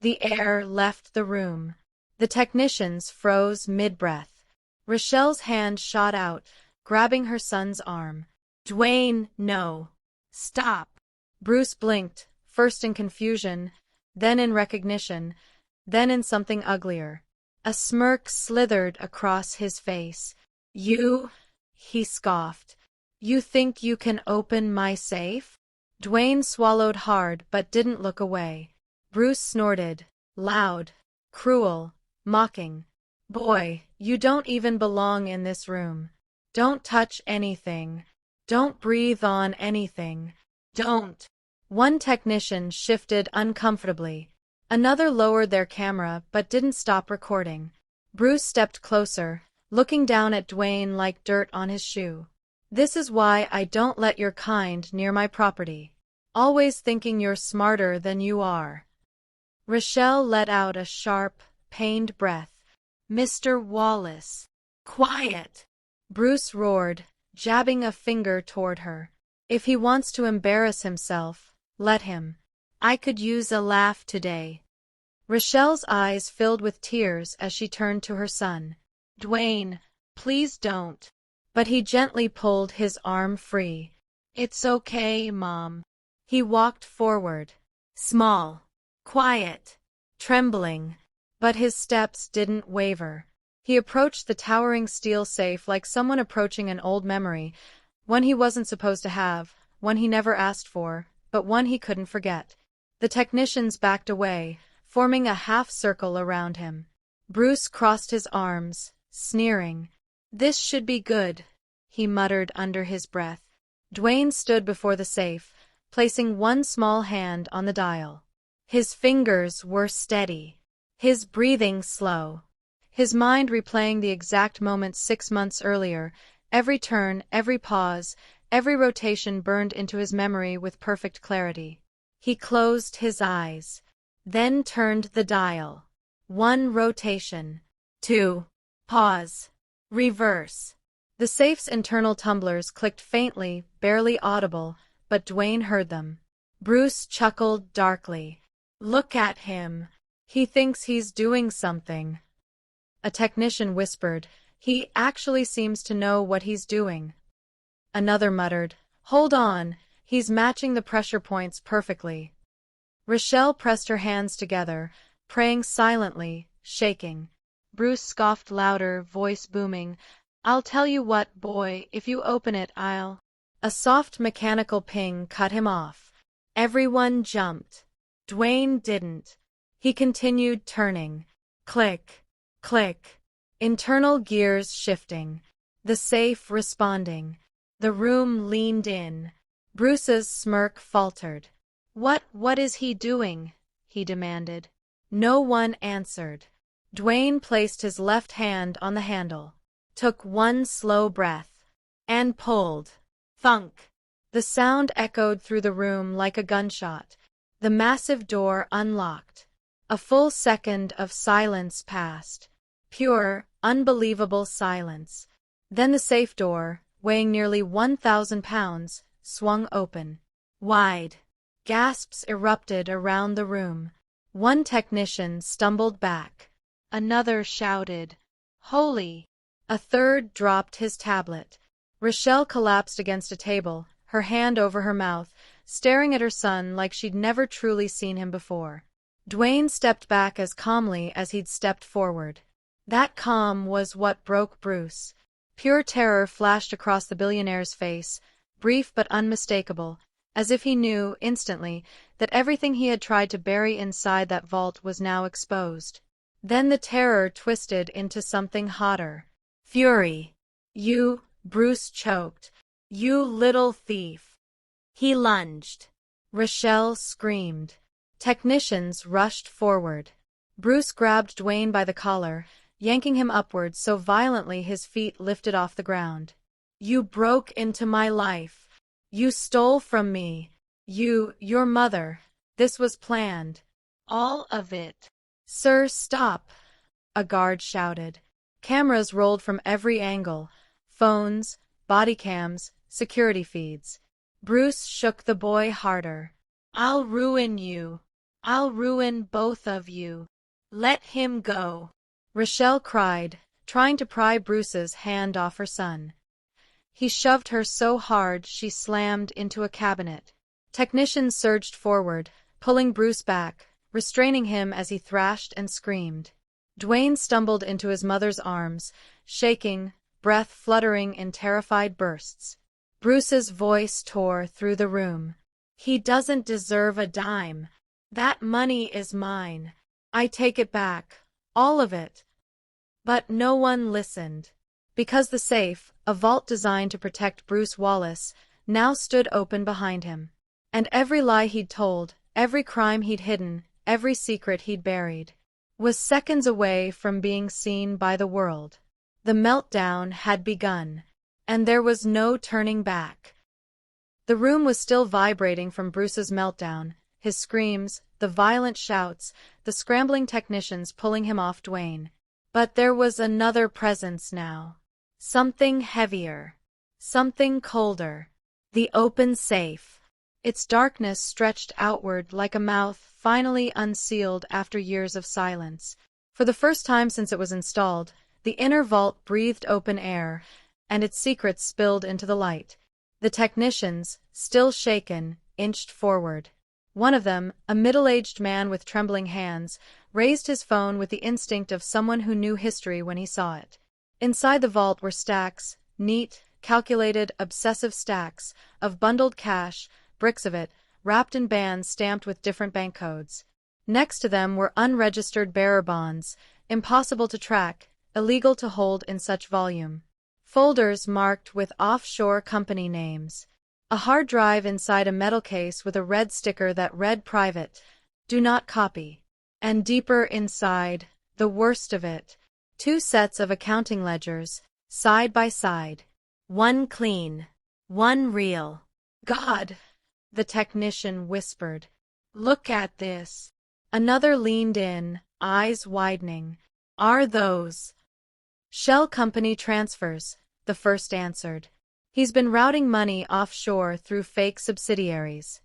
The air left the room. The technicians froze mid-breath. Rochelle's hand shot out, grabbing her son's arm. "Dwayne, no. Stop." Bruce blinked, first in confusion, then in recognition, then in something uglier. A smirk slithered across his face. "You," he scoffed. "You think you can open my safe?" Dwayne swallowed hard but didn't look away. Bruce snorted, loud, cruel, mocking. "Boy, you don't even belong in this room. Don't touch anything. Don't breathe on anything. Don't." One technician shifted uncomfortably. Another lowered their camera but didn't stop recording. Bruce stepped closer, looking down at Dwayne like dirt on his shoe. "This is why I don't let your kind near my property. Always thinking you're smarter than you are." Rochelle let out a sharp, pained breath. "Mr. Wallace." "Quiet!" Bruce roared, jabbing a finger toward her. "If he wants to embarrass himself, let him. I could use a laugh today." Rochelle's eyes filled with tears as she turned to her son. "Dwayne, please don't." But he gently pulled his arm free. "It's okay, Mom." He walked forward. Small, quiet, trembling. But his steps didn't waver. He approached the towering steel safe like someone approaching an old memory, one he wasn't supposed to have, one he never asked for, but one he couldn't forget. The technicians backed away, forming a half-circle around him. Bruce crossed his arms, sneering. "This should be good," he muttered under his breath. Dwayne stood before the safe, placing one small hand on the dial. His fingers were steady, his breathing slow, his mind replaying the exact moments 6 months earlier. Every turn, every pause, every rotation burned into his memory with perfect clarity. He closed his eyes, then turned the dial. 1 rotation. 2. Pause. Reverse. The safe's internal tumblers clicked faintly, barely audible, but Dwayne heard them. Bruce chuckled darkly. "Look at him. He thinks he's doing something." A technician whispered, "He actually seems to know what he's doing." Another muttered, "Hold on, he's matching the pressure points perfectly." Rochelle pressed her hands together, praying silently, shaking. Bruce scoffed louder, voice booming, "I'll tell you what, boy, if you open it, I'll—" A soft mechanical ping cut him off. Everyone jumped. Dwayne didn't. He continued turning. Click, click. Internal gears shifting. The safe responding. The room leaned in. Bruce's smirk faltered. What is he doing?" he demanded. No one answered. Dwayne placed his left hand on the handle, took one slow breath, and pulled. Thunk! The sound echoed through the room like a gunshot. The massive door unlocked. A full second of silence passed. Pure, unbelievable silence. Then the safe door, weighing nearly 1,000 pounds, swung open. Wide. Gasps erupted around the room. One technician stumbled back. Another shouted, "Holy!" A third dropped his tablet. Rochelle collapsed against a table, her hand over her mouth, staring at her son like she'd never truly seen him before. Dwayne stepped back as calmly as he'd stepped forward. That calm was what broke Bruce. Pure terror flashed across the billionaire's face, brief but unmistakable, as if he knew, instantly, that everything he had tried to bury inside that vault was now exposed. Then the terror twisted into something hotter. Fury. "You," Bruce choked. "You little thief." He lunged. Rochelle screamed. Technicians rushed forward. Bruce grabbed Dwayne by the collar, yanking him upward so violently his feet lifted off the ground. "You broke into my life. You stole from me. Your mother. This was planned. All of it." "Sir, stop!" a guard shouted. Cameras rolled from every angle. Phones, body cams, security feeds. Bruce shook the boy harder. "I'll ruin you. I'll ruin both of you. Let him go." Rochelle cried, trying to pry Bruce's hand off her son. He shoved her so hard she slammed into a cabinet. Technicians surged forward, pulling Bruce back, restraining him as he thrashed and screamed. Dwayne stumbled into his mother's arms, shaking, breath fluttering in terrified bursts. Bruce's voice tore through the room. "He doesn't deserve a dime. That money is mine. I take it back. All of it." But no one listened. Because the safe, a vault designed to protect Bruce Wallace, now stood open behind him. And every lie he'd told, every crime he'd hidden, every secret he'd buried, was seconds away from being seen by the world. The meltdown had begun, and there was no turning back. The room was still vibrating from Bruce's meltdown, his screams, the violent shouts, the scrambling technicians pulling him off Dwayne. But there was another presence now. Something heavier. Something colder. The open safe. Its darkness stretched outward like a mouth finally unsealed after years of silence. For the first time since it was installed, the inner vault breathed open air, and its secrets spilled into the light. The technicians, still shaken, inched forward. One of them, a middle-aged man with trembling hands, raised his phone with the instinct of someone who knew history when he saw it. Inside the vault were stacks, neat, calculated, obsessive stacks, of bundled cash, bricks of it, wrapped in bands stamped with different bank codes. Next to them were unregistered bearer bonds, impossible to track, illegal to hold in such volume. Folders marked with offshore company names. A hard drive inside a metal case with a red sticker that read private, do not copy. And deeper inside, the worst of it, 2 sets of accounting ledgers, side by side. One clean, one real. God, the technician whispered. Look at this. Another leaned in, eyes widening. Are those Shell Company transfers? The first answered. He's been routing money offshore through fake subsidiaries.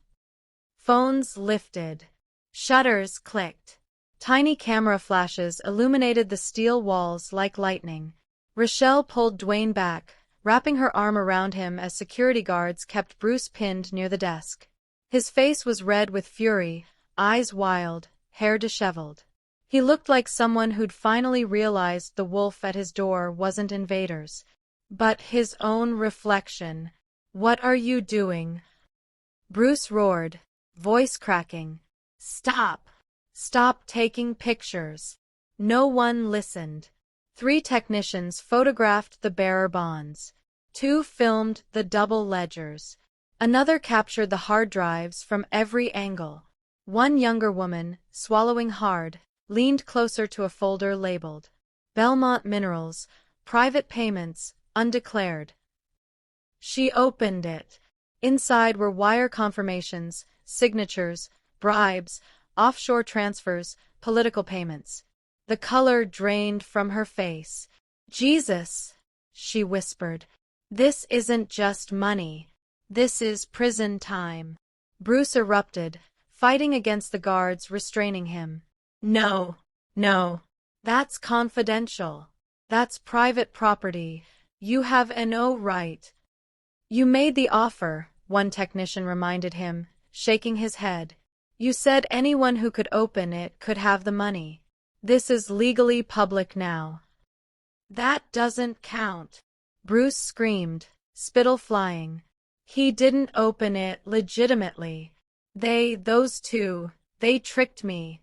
Phones lifted. Shutters clicked. Tiny camera flashes illuminated the steel walls like lightning. Rochelle pulled Dwayne back, wrapping her arm around him as security guards kept Bruce pinned near the desk. His face was red with fury, eyes wild, hair disheveled. He looked like someone who'd finally realized the wolf at his door wasn't invaders, but his own reflection. What are you doing? Bruce roared, voice cracking. Stop! Stop taking pictures. No one listened. 3 technicians photographed the bearer bonds. 2 filmed the double ledgers. Another captured the hard drives from every angle. One younger woman, swallowing hard, leaned closer to a folder labeled Belmont Minerals, Private Payments, Undeclared. She opened it. Inside were wire confirmations, signatures, bribes, offshore transfers, political payments. The color drained from her face. Jesus, she whispered. This isn't just money. This is prison time. Bruce erupted, fighting against the guards restraining him. No, no. That's confidential. That's private property. You have no right. You made the offer, one technician reminded him, shaking his head. You said anyone who could open it could have the money. This is legally public now. That doesn't count. Bruce screamed, spittle flying. He didn't open it legitimately. Those 2, they tricked me.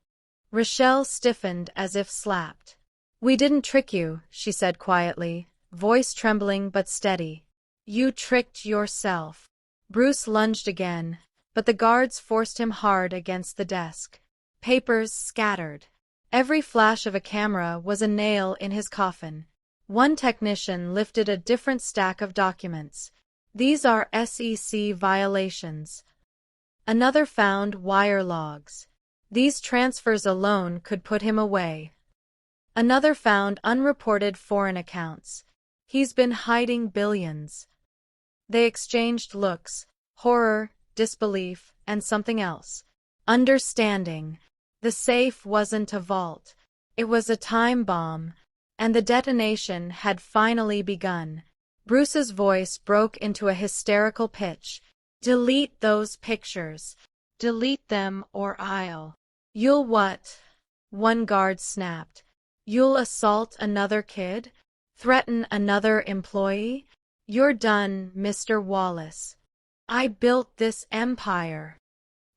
Rochelle stiffened as if slapped. We didn't trick you, she said quietly, voice trembling but steady. You tricked yourself. Bruce lunged again, but the guards forced him hard against the desk. Papers scattered. Every flash of a camera was a nail in his coffin. One technician lifted a different stack of documents. These are SEC violations. Another found wire logs. These transfers alone could put him away. Another found unreported foreign accounts. He's been hiding billions. They exchanged looks, horror, disbelief, and something else. Understanding. The safe wasn't a vault. It was a time bomb, and the detonation had finally begun. Bruce's voice broke into a hysterical pitch. Delete those pictures. Delete them or I'll. You'll what? One guard snapped. You'll assault another kid? Threaten another employee? You're done, Mr. Wallace. I built this empire.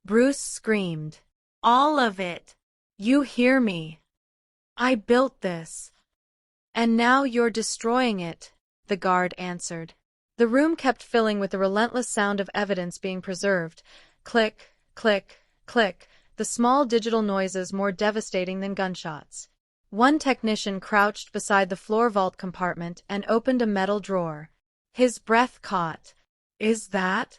Bruce screamed. All of it. You hear me? I built this. And now you're destroying it, the guard answered. The room kept filling with the relentless sound of evidence being preserved. Click, click, click, the small digital noises more devastating than gunshots. One technician crouched beside the floor vault compartment and opened a metal drawer. His breath caught. Is that?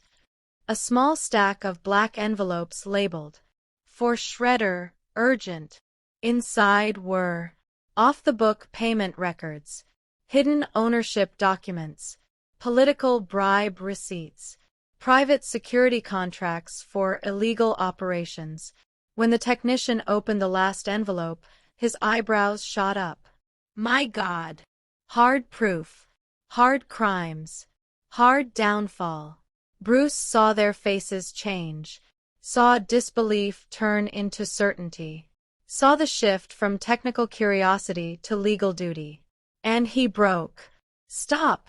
A small stack of black envelopes labeled, For Shredder, Urgent. Inside were off-the-book payment records, hidden ownership documents, political bribe receipts, private security contracts for illegal operations. When the technician opened the last envelope, his eyebrows shot up. My God! Hard proof. Hard crimes. Hard downfall. Bruce saw their faces change, saw disbelief turn into certainty, saw the shift from technical curiosity to legal duty. And he broke. "Stop!"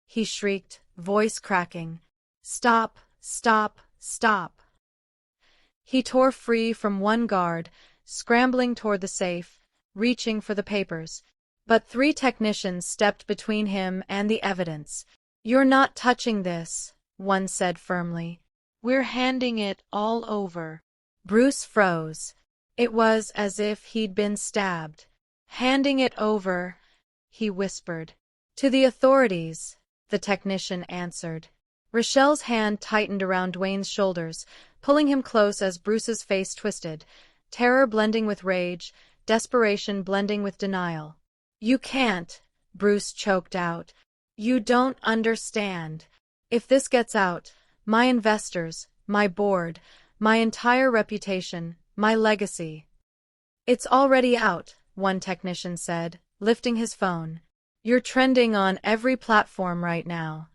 he shrieked, voice cracking. "Stop, stop, stop!" He tore free from one guard, scrambling toward the safe, reaching for the papers. But 3 technicians stepped between him and the evidence. "You're not touching this," one said firmly. "We're handing it all over." Bruce froze. It was as if he'd been stabbed. "Handing it over," he whispered. "To the authorities," the technician answered. Rochelle's hand tightened around Dwayne's shoulders, pulling him close as Bruce's face twisted, terror blending with rage, desperation blending with denial. "You can't," Bruce choked out. "You don't understand. If this gets out, my investors, my board, my entire reputation, my legacy." "It's already out," one technician said, lifting his phone. "You're trending on every platform right now."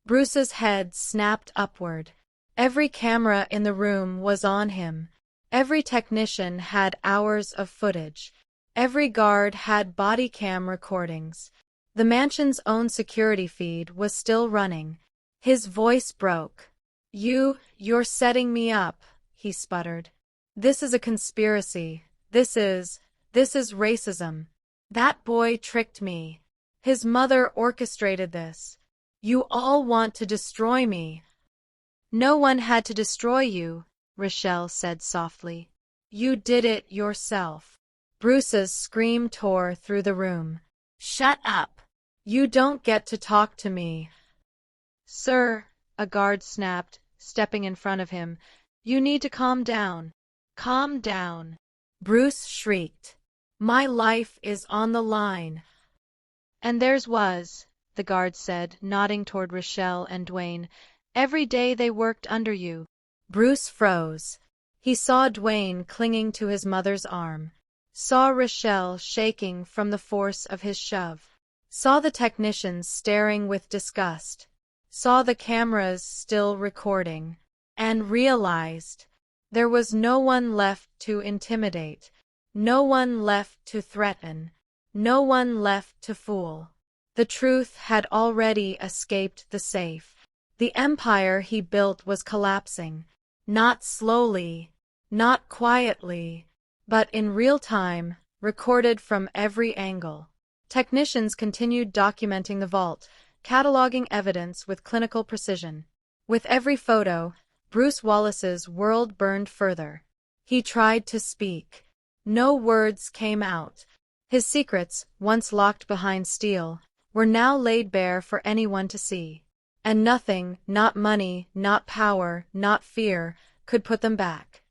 Bruce's head snapped upward. Every camera in the room was on him. Every technician had hours of footage. Every guard had body cam recordings. The mansion's own security feed was still running. His voice broke. You're setting me up," he sputtered. "This is a conspiracy. This is racism. That boy tricked me. His mother orchestrated this. You all want to destroy me." "No one had to destroy you," Rochelle said softly. "You did it yourself." Bruce's scream tore through the room. "Shut up! You don't get to talk to me." "Sir," a guard snapped, stepping in front of him, "you need to calm down. Calm down." Bruce shrieked. "My life is on the line." "And theirs was," the guard said, nodding toward Rochelle and Dwayne. "Every day they worked under you." Bruce froze. He saw Dwayne clinging to his mother's arm, saw Rochelle shaking from the force of his shove, saw the technicians staring with disgust, saw the cameras still recording, and realized there was no one left to intimidate, no one left to threaten, no one left to fool. The truth had already escaped the safe. The empire he built was collapsing, not slowly, not quietly, but in real time, recorded from every angle. Technicians continued documenting the vault, cataloging evidence with clinical precision. With every photo, Bruce Wallace's world burned further. He tried to speak. No words came out. His secrets, once locked behind steel, were now laid bare for anyone to see. And nothing, not money, not power, not fear, could put them back.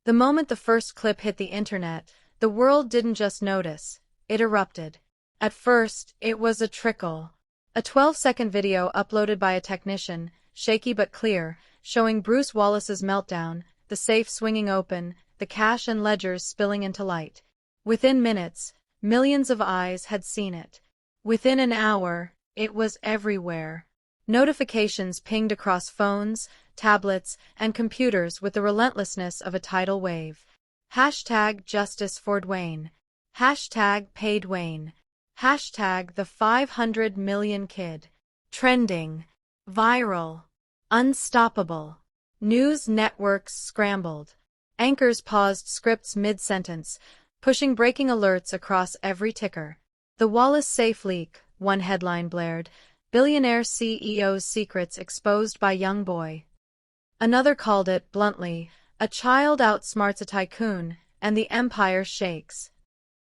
The moment the first clip hit the internet, the world didn't just notice, it erupted. At first, it was a trickle. A 12-second video uploaded by a technician, shaky but clear, showing Bruce Wallace's meltdown, the safe swinging open, the cash and ledgers spilling into light. Within minutes, millions of eyes had seen it. Within an hour, it was everywhere. Notifications pinged across phones, tablets, and computers with the relentlessness of a tidal wave. Hashtag Justice for Dwayne. Hashtag Pay Dwayne. Hashtag the 500 million kid. Trending. Viral. Unstoppable. News networks scrambled. Anchors paused scripts mid-sentence, pushing breaking alerts across every ticker. The Wallace safe leak, one headline blared. Billionaire CEO's secrets exposed by young boy. Another called it, bluntly, a child outsmarts a tycoon, and the empire shakes.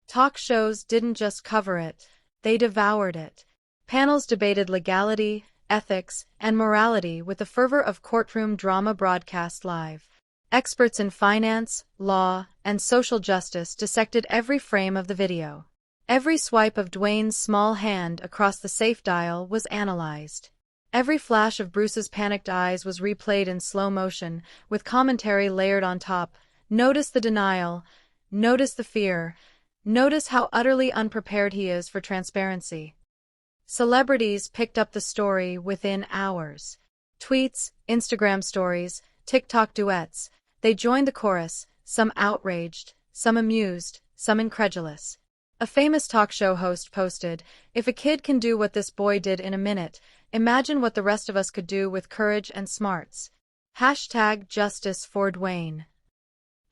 Talk shows didn't just cover it, they devoured it. Panels debated legality, ethics, and morality with the fervor of courtroom drama broadcast live. Experts in finance, law, and social justice dissected every frame of the video. Every swipe of Dwayne's small hand across the safe dial was analyzed. Every flash of Bruce's panicked eyes was replayed in slow motion, with commentary layered on top. Notice the denial. Notice the fear. Notice how utterly unprepared he is for transparency. Celebrities picked up the story within hours. Tweets, Instagram stories, TikTok duets. They joined the chorus, some outraged, some amused, some incredulous. A famous talk show host posted, "If a kid can do what this boy did in a minute, imagine what the rest of us could do with courage and smarts." Hashtag Justice for Dwayne.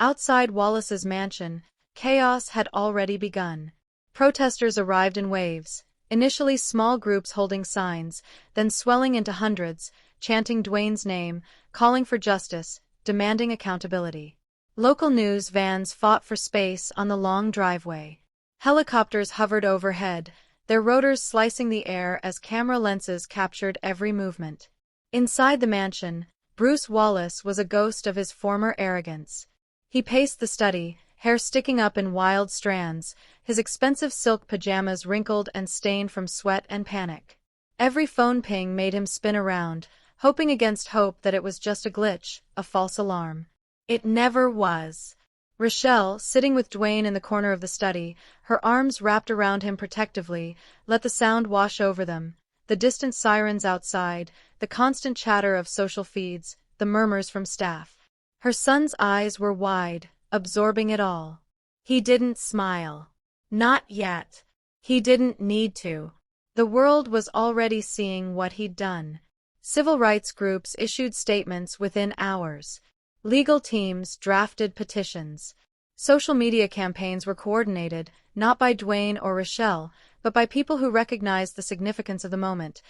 Outside Wallace's mansion, chaos had already begun. Protesters arrived in waves, initially small groups holding signs, then swelling into hundreds, chanting Dwayne's name, calling for justice, demanding accountability. Local news vans fought for space on the long driveway. Helicopters hovered overhead, their rotors slicing the air as camera lenses captured every movement. Inside the mansion, Bruce Wallace was a ghost of his former arrogance. He paced the study, hair sticking up in wild strands, his expensive silk pajamas wrinkled and stained from sweat and panic. Every phone ping made him spin around, hoping against hope that it was just a glitch, a false alarm. It never was. Rochelle, sitting with Dwayne in the corner of the study, her arms wrapped around him protectively, let the sound wash over them. The distant sirens outside, the constant chatter of social feeds, the murmurs from staff. Her son's eyes were wide, absorbing it all. He didn't smile. Not yet. He didn't need to. The world was already seeing what he'd done. Civil rights groups issued statements within hours. Legal teams drafted petitions. Social media campaigns were coordinated, not by Dwayne or Rochelle, but by people who recognized the significance of the moment.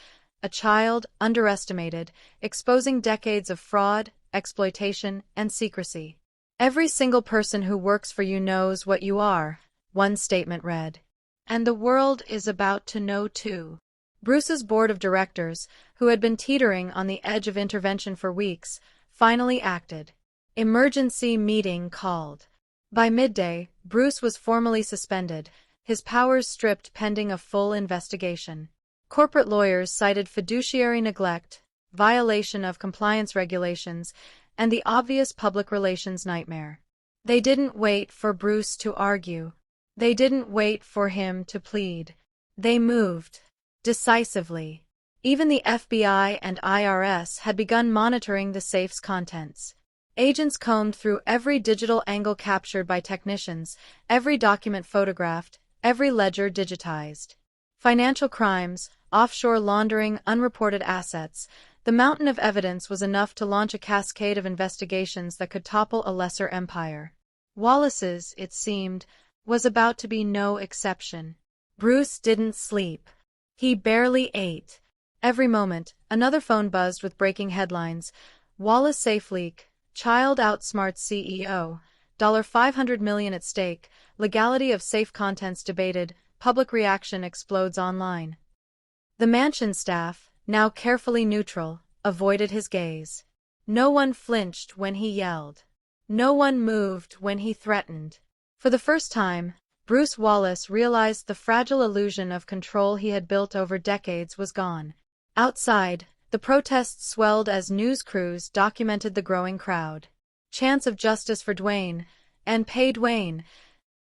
A child, underestimated, exposing decades of fraud, exploitation, and secrecy. "Every single person who works for you knows what you are," one statement read. "And the world is about to know too." Bruce's board of directors, who had been teetering on the edge of intervention for weeks, finally acted. Emergency meeting called. By midday, Bruce was formally suspended, his powers stripped pending a full investigation. Corporate lawyers cited fiduciary neglect, violation of compliance regulations, and the obvious public relations nightmare. They didn't wait for Bruce to argue. They didn't wait for him to plead. They moved. Decisively. Even the FBI and IRS had begun monitoring the safe's contents. Agents combed through every digital angle captured by technicians, every document photographed, every ledger digitized. Financial crimes, offshore laundering, unreported assets. The mountain of evidence was enough to launch a cascade of investigations that could topple a lesser empire. Wallace's, it seemed, was about to be no exception. Bruce didn't sleep. He barely ate. Every moment, another phone buzzed with breaking headlines. Wallace safe leak. Child outsmarts CEO. $500 million at stake. Legality of safe contents debated. Public reaction explodes online. The mansion staff, now carefully neutral, avoided his gaze. No one flinched when he yelled. No one moved when he threatened. For the first time, Bruce Wallace realized the fragile illusion of control he had built over decades was gone. Outside, the protests swelled as news crews documented the growing crowd. Chants of justice for Dwayne, and pay Dwayne,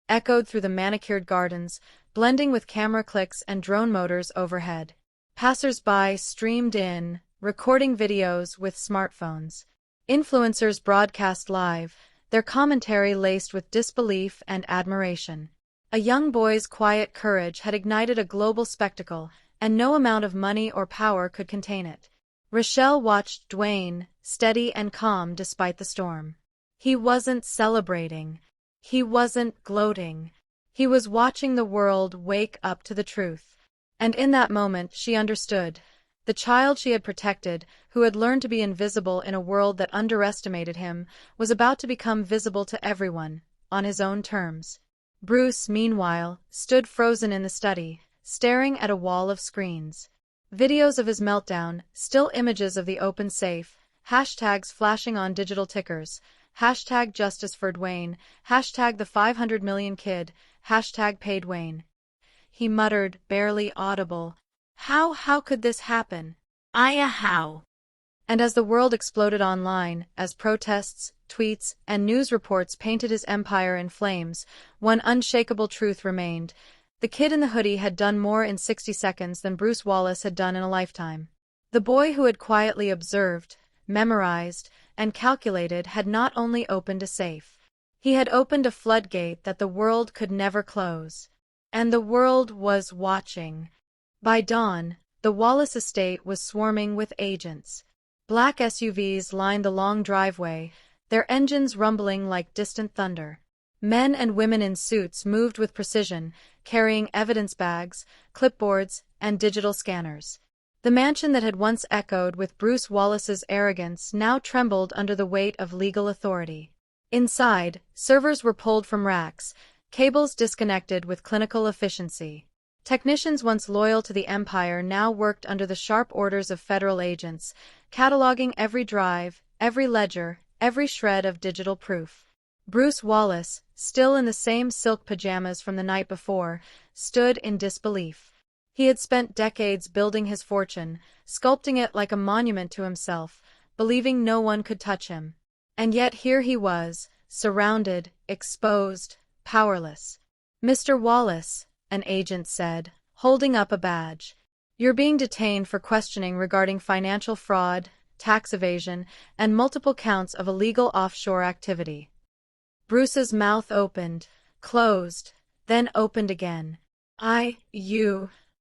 echoed through the manicured gardens, blending with camera clicks and drone motors overhead. Passers-by streamed in, recording videos with smartphones. Influencers broadcast live, their commentary laced with disbelief and admiration. A young boy's quiet courage had ignited a global spectacle, and no amount of money or power could contain it. Rochelle watched Dwayne, steady and calm despite the storm. He wasn't celebrating. He wasn't gloating. He was watching the world wake up to the truth. And in that moment she understood. The child she had protected, who had learned to be invisible in a world that underestimated him, was about to become visible to everyone, on his own terms. Bruce, meanwhile, stood frozen in the study, staring at a wall of screens. Videos of his meltdown, still images of the open safe, hashtags flashing on digital tickers, hashtag justice for Dwayne, hashtag the 500 million kid, hashtag pay Dwayne. He muttered, barely audible, How could this happen? How? And as the world exploded online, as protests, tweets, and news reports painted his empire in flames, one unshakable truth remained. The kid in the hoodie had done more in 60 seconds than Bruce Wallace had done in a lifetime. The boy who had quietly observed, memorized, and calculated had not only opened a safe. He had opened a floodgate that the world could never close. And the world was watching. By dawn, the Wallace estate was swarming with agents. Black SUVs lined the long driveway, their engines rumbling like distant thunder. Men and women in suits moved with precision, carrying evidence bags, clipboards, and digital scanners. The mansion that had once echoed with Bruce Wallace's arrogance now trembled under the weight of legal authority. Inside, servers were pulled from racks, cables disconnected with clinical efficiency. Technicians once loyal to the Empire now worked under the sharp orders of federal agents, cataloging every drive, every ledger, every shred of digital proof. Bruce Wallace, still in the same silk pajamas from the night before, stood in disbelief. He had spent decades building his fortune, sculpting it like a monument to himself, believing no one could touch him. And yet here he was, surrounded, exposed, powerless. "Mr. Wallace," an agent said, holding up a badge. "You're being detained for questioning regarding financial fraud, tax evasion, and multiple counts of illegal offshore activity." Bruce's mouth opened, closed, then opened again.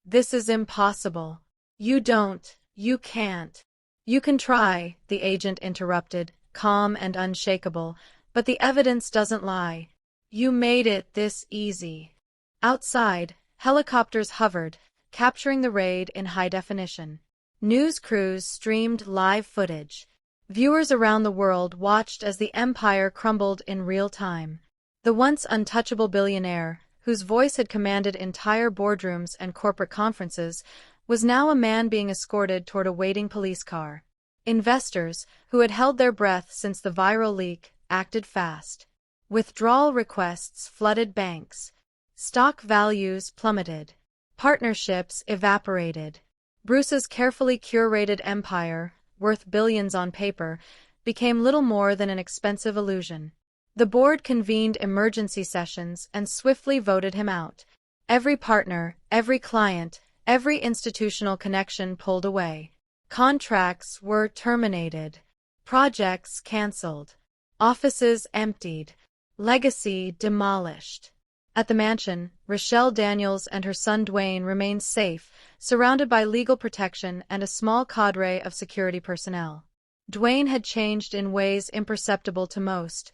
This is impossible. You can't. "You can try," the agent interrupted, calm and unshakable, "but the evidence doesn't lie. You made it this easy." Outside, helicopters hovered, capturing the raid in high definition. News crews streamed live footage. Viewers around the world watched as the empire crumbled in real time. The once untouchable billionaire, whose voice had commanded entire boardrooms and corporate conferences, was now a man being escorted toward a waiting police car. Investors, who had held their breath since the viral leak, acted fast. Withdrawal requests flooded banks. Stock values plummeted. Partnerships evaporated. Bruce's carefully curated empire, worth billions on paper, became little more than an expensive illusion. The board convened emergency sessions and swiftly voted him out. Every partner, every client, every institutional connection pulled away. Contracts were terminated. Projects canceled. Offices emptied. Legacy demolished. At the mansion, Rochelle Daniels and her son Dwayne remained safe, surrounded by legal protection and a small cadre of security personnel. Dwayne had changed in ways imperceptible to most.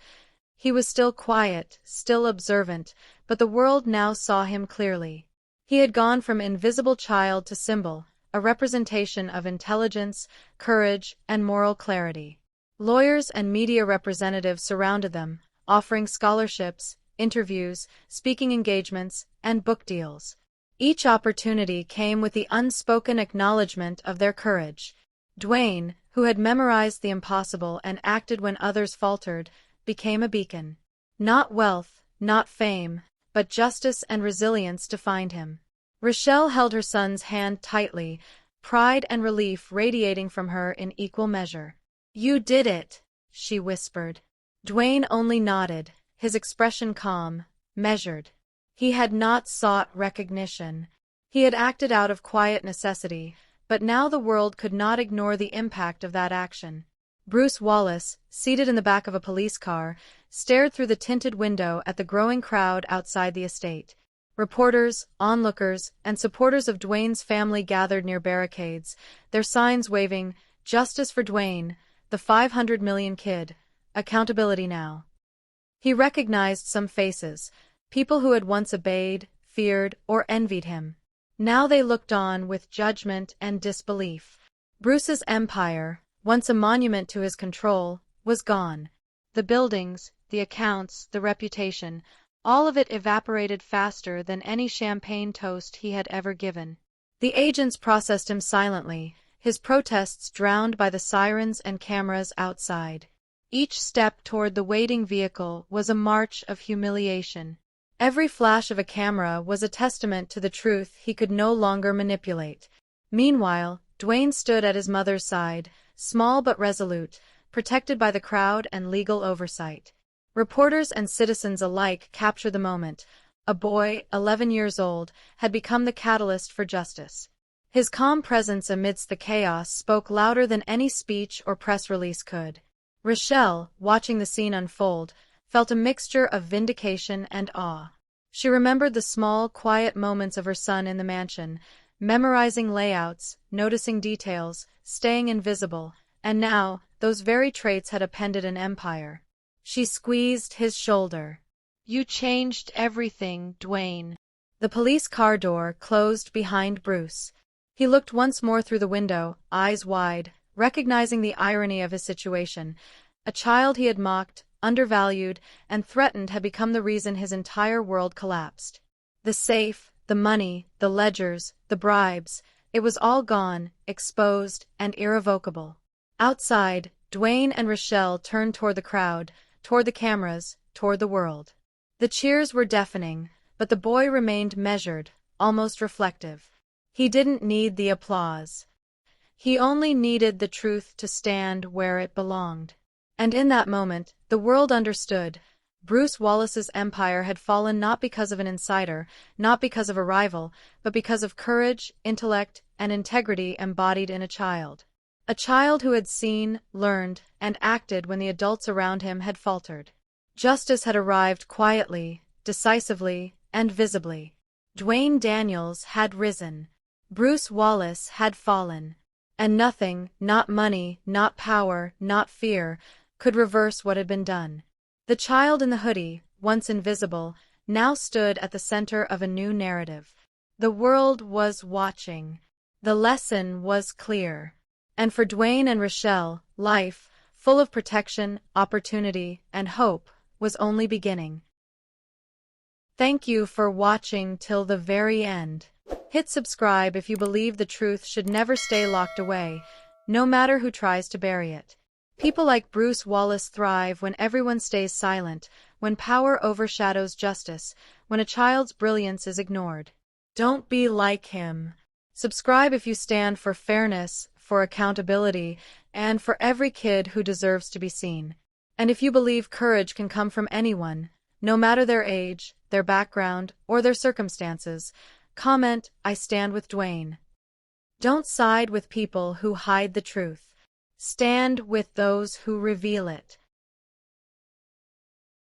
He was still quiet, still observant, but the world now saw him clearly. He had gone from invisible child to symbol, a representation of intelligence, courage, and moral clarity. Lawyers and media representatives surrounded them, offering scholarships, interviews, speaking engagements, and book deals. Each opportunity came with the unspoken acknowledgement of their courage. Dwayne, who had memorized the impossible and acted when others faltered, became a beacon. Not wealth, not fame, but justice and resilience defined him. Rochelle held her son's hand tightly, pride and relief radiating from her in equal measure. "You did it," she whispered. Dwayne only nodded, his expression calm, measured. He had not sought recognition. He had acted out of quiet necessity, but now the world could not ignore the impact of that action. Bruce Wallace, seated in the back of a police car, stared through the tinted window at the growing crowd outside the estate. Reporters, onlookers, and supporters of Dwayne's family gathered near barricades, their signs waving, "Justice for Dwayne, the 500 million kid. Accountability now." He recognized some faces, people who had once obeyed, feared, or envied him. Now they looked on with judgment and disbelief. Bruce's empire, once a monument to his control, was gone. The buildings, the accounts, the reputation, all of it evaporated faster than any champagne toast he had ever given. The agents processed him silently, his protests drowned by the sirens and cameras outside. Each step toward the waiting vehicle was a march of humiliation. Every flash of a camera was a testament to the truth he could no longer manipulate. Meanwhile, Dwayne stood at his mother's side, small but resolute, protected by the crowd and legal oversight. Reporters and citizens alike captured the moment. A boy, 11 years old, had become the catalyst for justice. His calm presence amidst the chaos spoke louder than any speech or press release could. Rochelle, watching the scene unfold, felt a mixture of vindication and awe. She remembered the small, quiet moments of her son in the mansion, memorizing layouts, noticing details, staying invisible, and now, those very traits had appended an empire. She squeezed his shoulder. "You changed everything, Dwayne." The police car door closed behind Bruce. He looked once more through the window, eyes wide, recognizing the irony of his situation. A child he had mocked, undervalued, and threatened had become the reason his entire world collapsed. The safe, the money, the ledgers, the bribes, it was all gone, exposed, and irrevocable. Outside, Dwayne and Rochelle turned toward the crowd, toward the cameras, toward the world. The cheers were deafening, but the boy remained measured, almost reflective. He didn't need the applause. He only needed the truth to stand where it belonged. And in that moment, the world understood. Bruce Wallace's empire had fallen not because of an insider, not because of a rival, but because of courage, intellect, and integrity embodied in a child. A child who had seen, learned, and acted when the adults around him had faltered. Justice had arrived quietly, decisively, and visibly. Dwayne Daniels had risen. Bruce Wallace had fallen. And nothing, not money, not power, not fear, could reverse what had been done. The child in the hoodie, once invisible, now stood at the center of a new narrative. The world was watching. The lesson was clear. And for Dwayne and Rochelle, life, full of protection, opportunity, and hope, was only beginning. Thank you for watching till the very end. Hit subscribe if you believe the truth should never stay locked away, no matter who tries to bury it. People like Bruce Wallace thrive when everyone stays silent, when power overshadows justice, when a child's brilliance is ignored. Don't be like him. Subscribe if you stand for fairness, for accountability, and for every kid who deserves to be seen. And if you believe courage can come from anyone, no matter their age, their background, or their circumstances, comment, "I stand with Dwayne." Don't side with people who hide the truth. Stand with those who reveal it.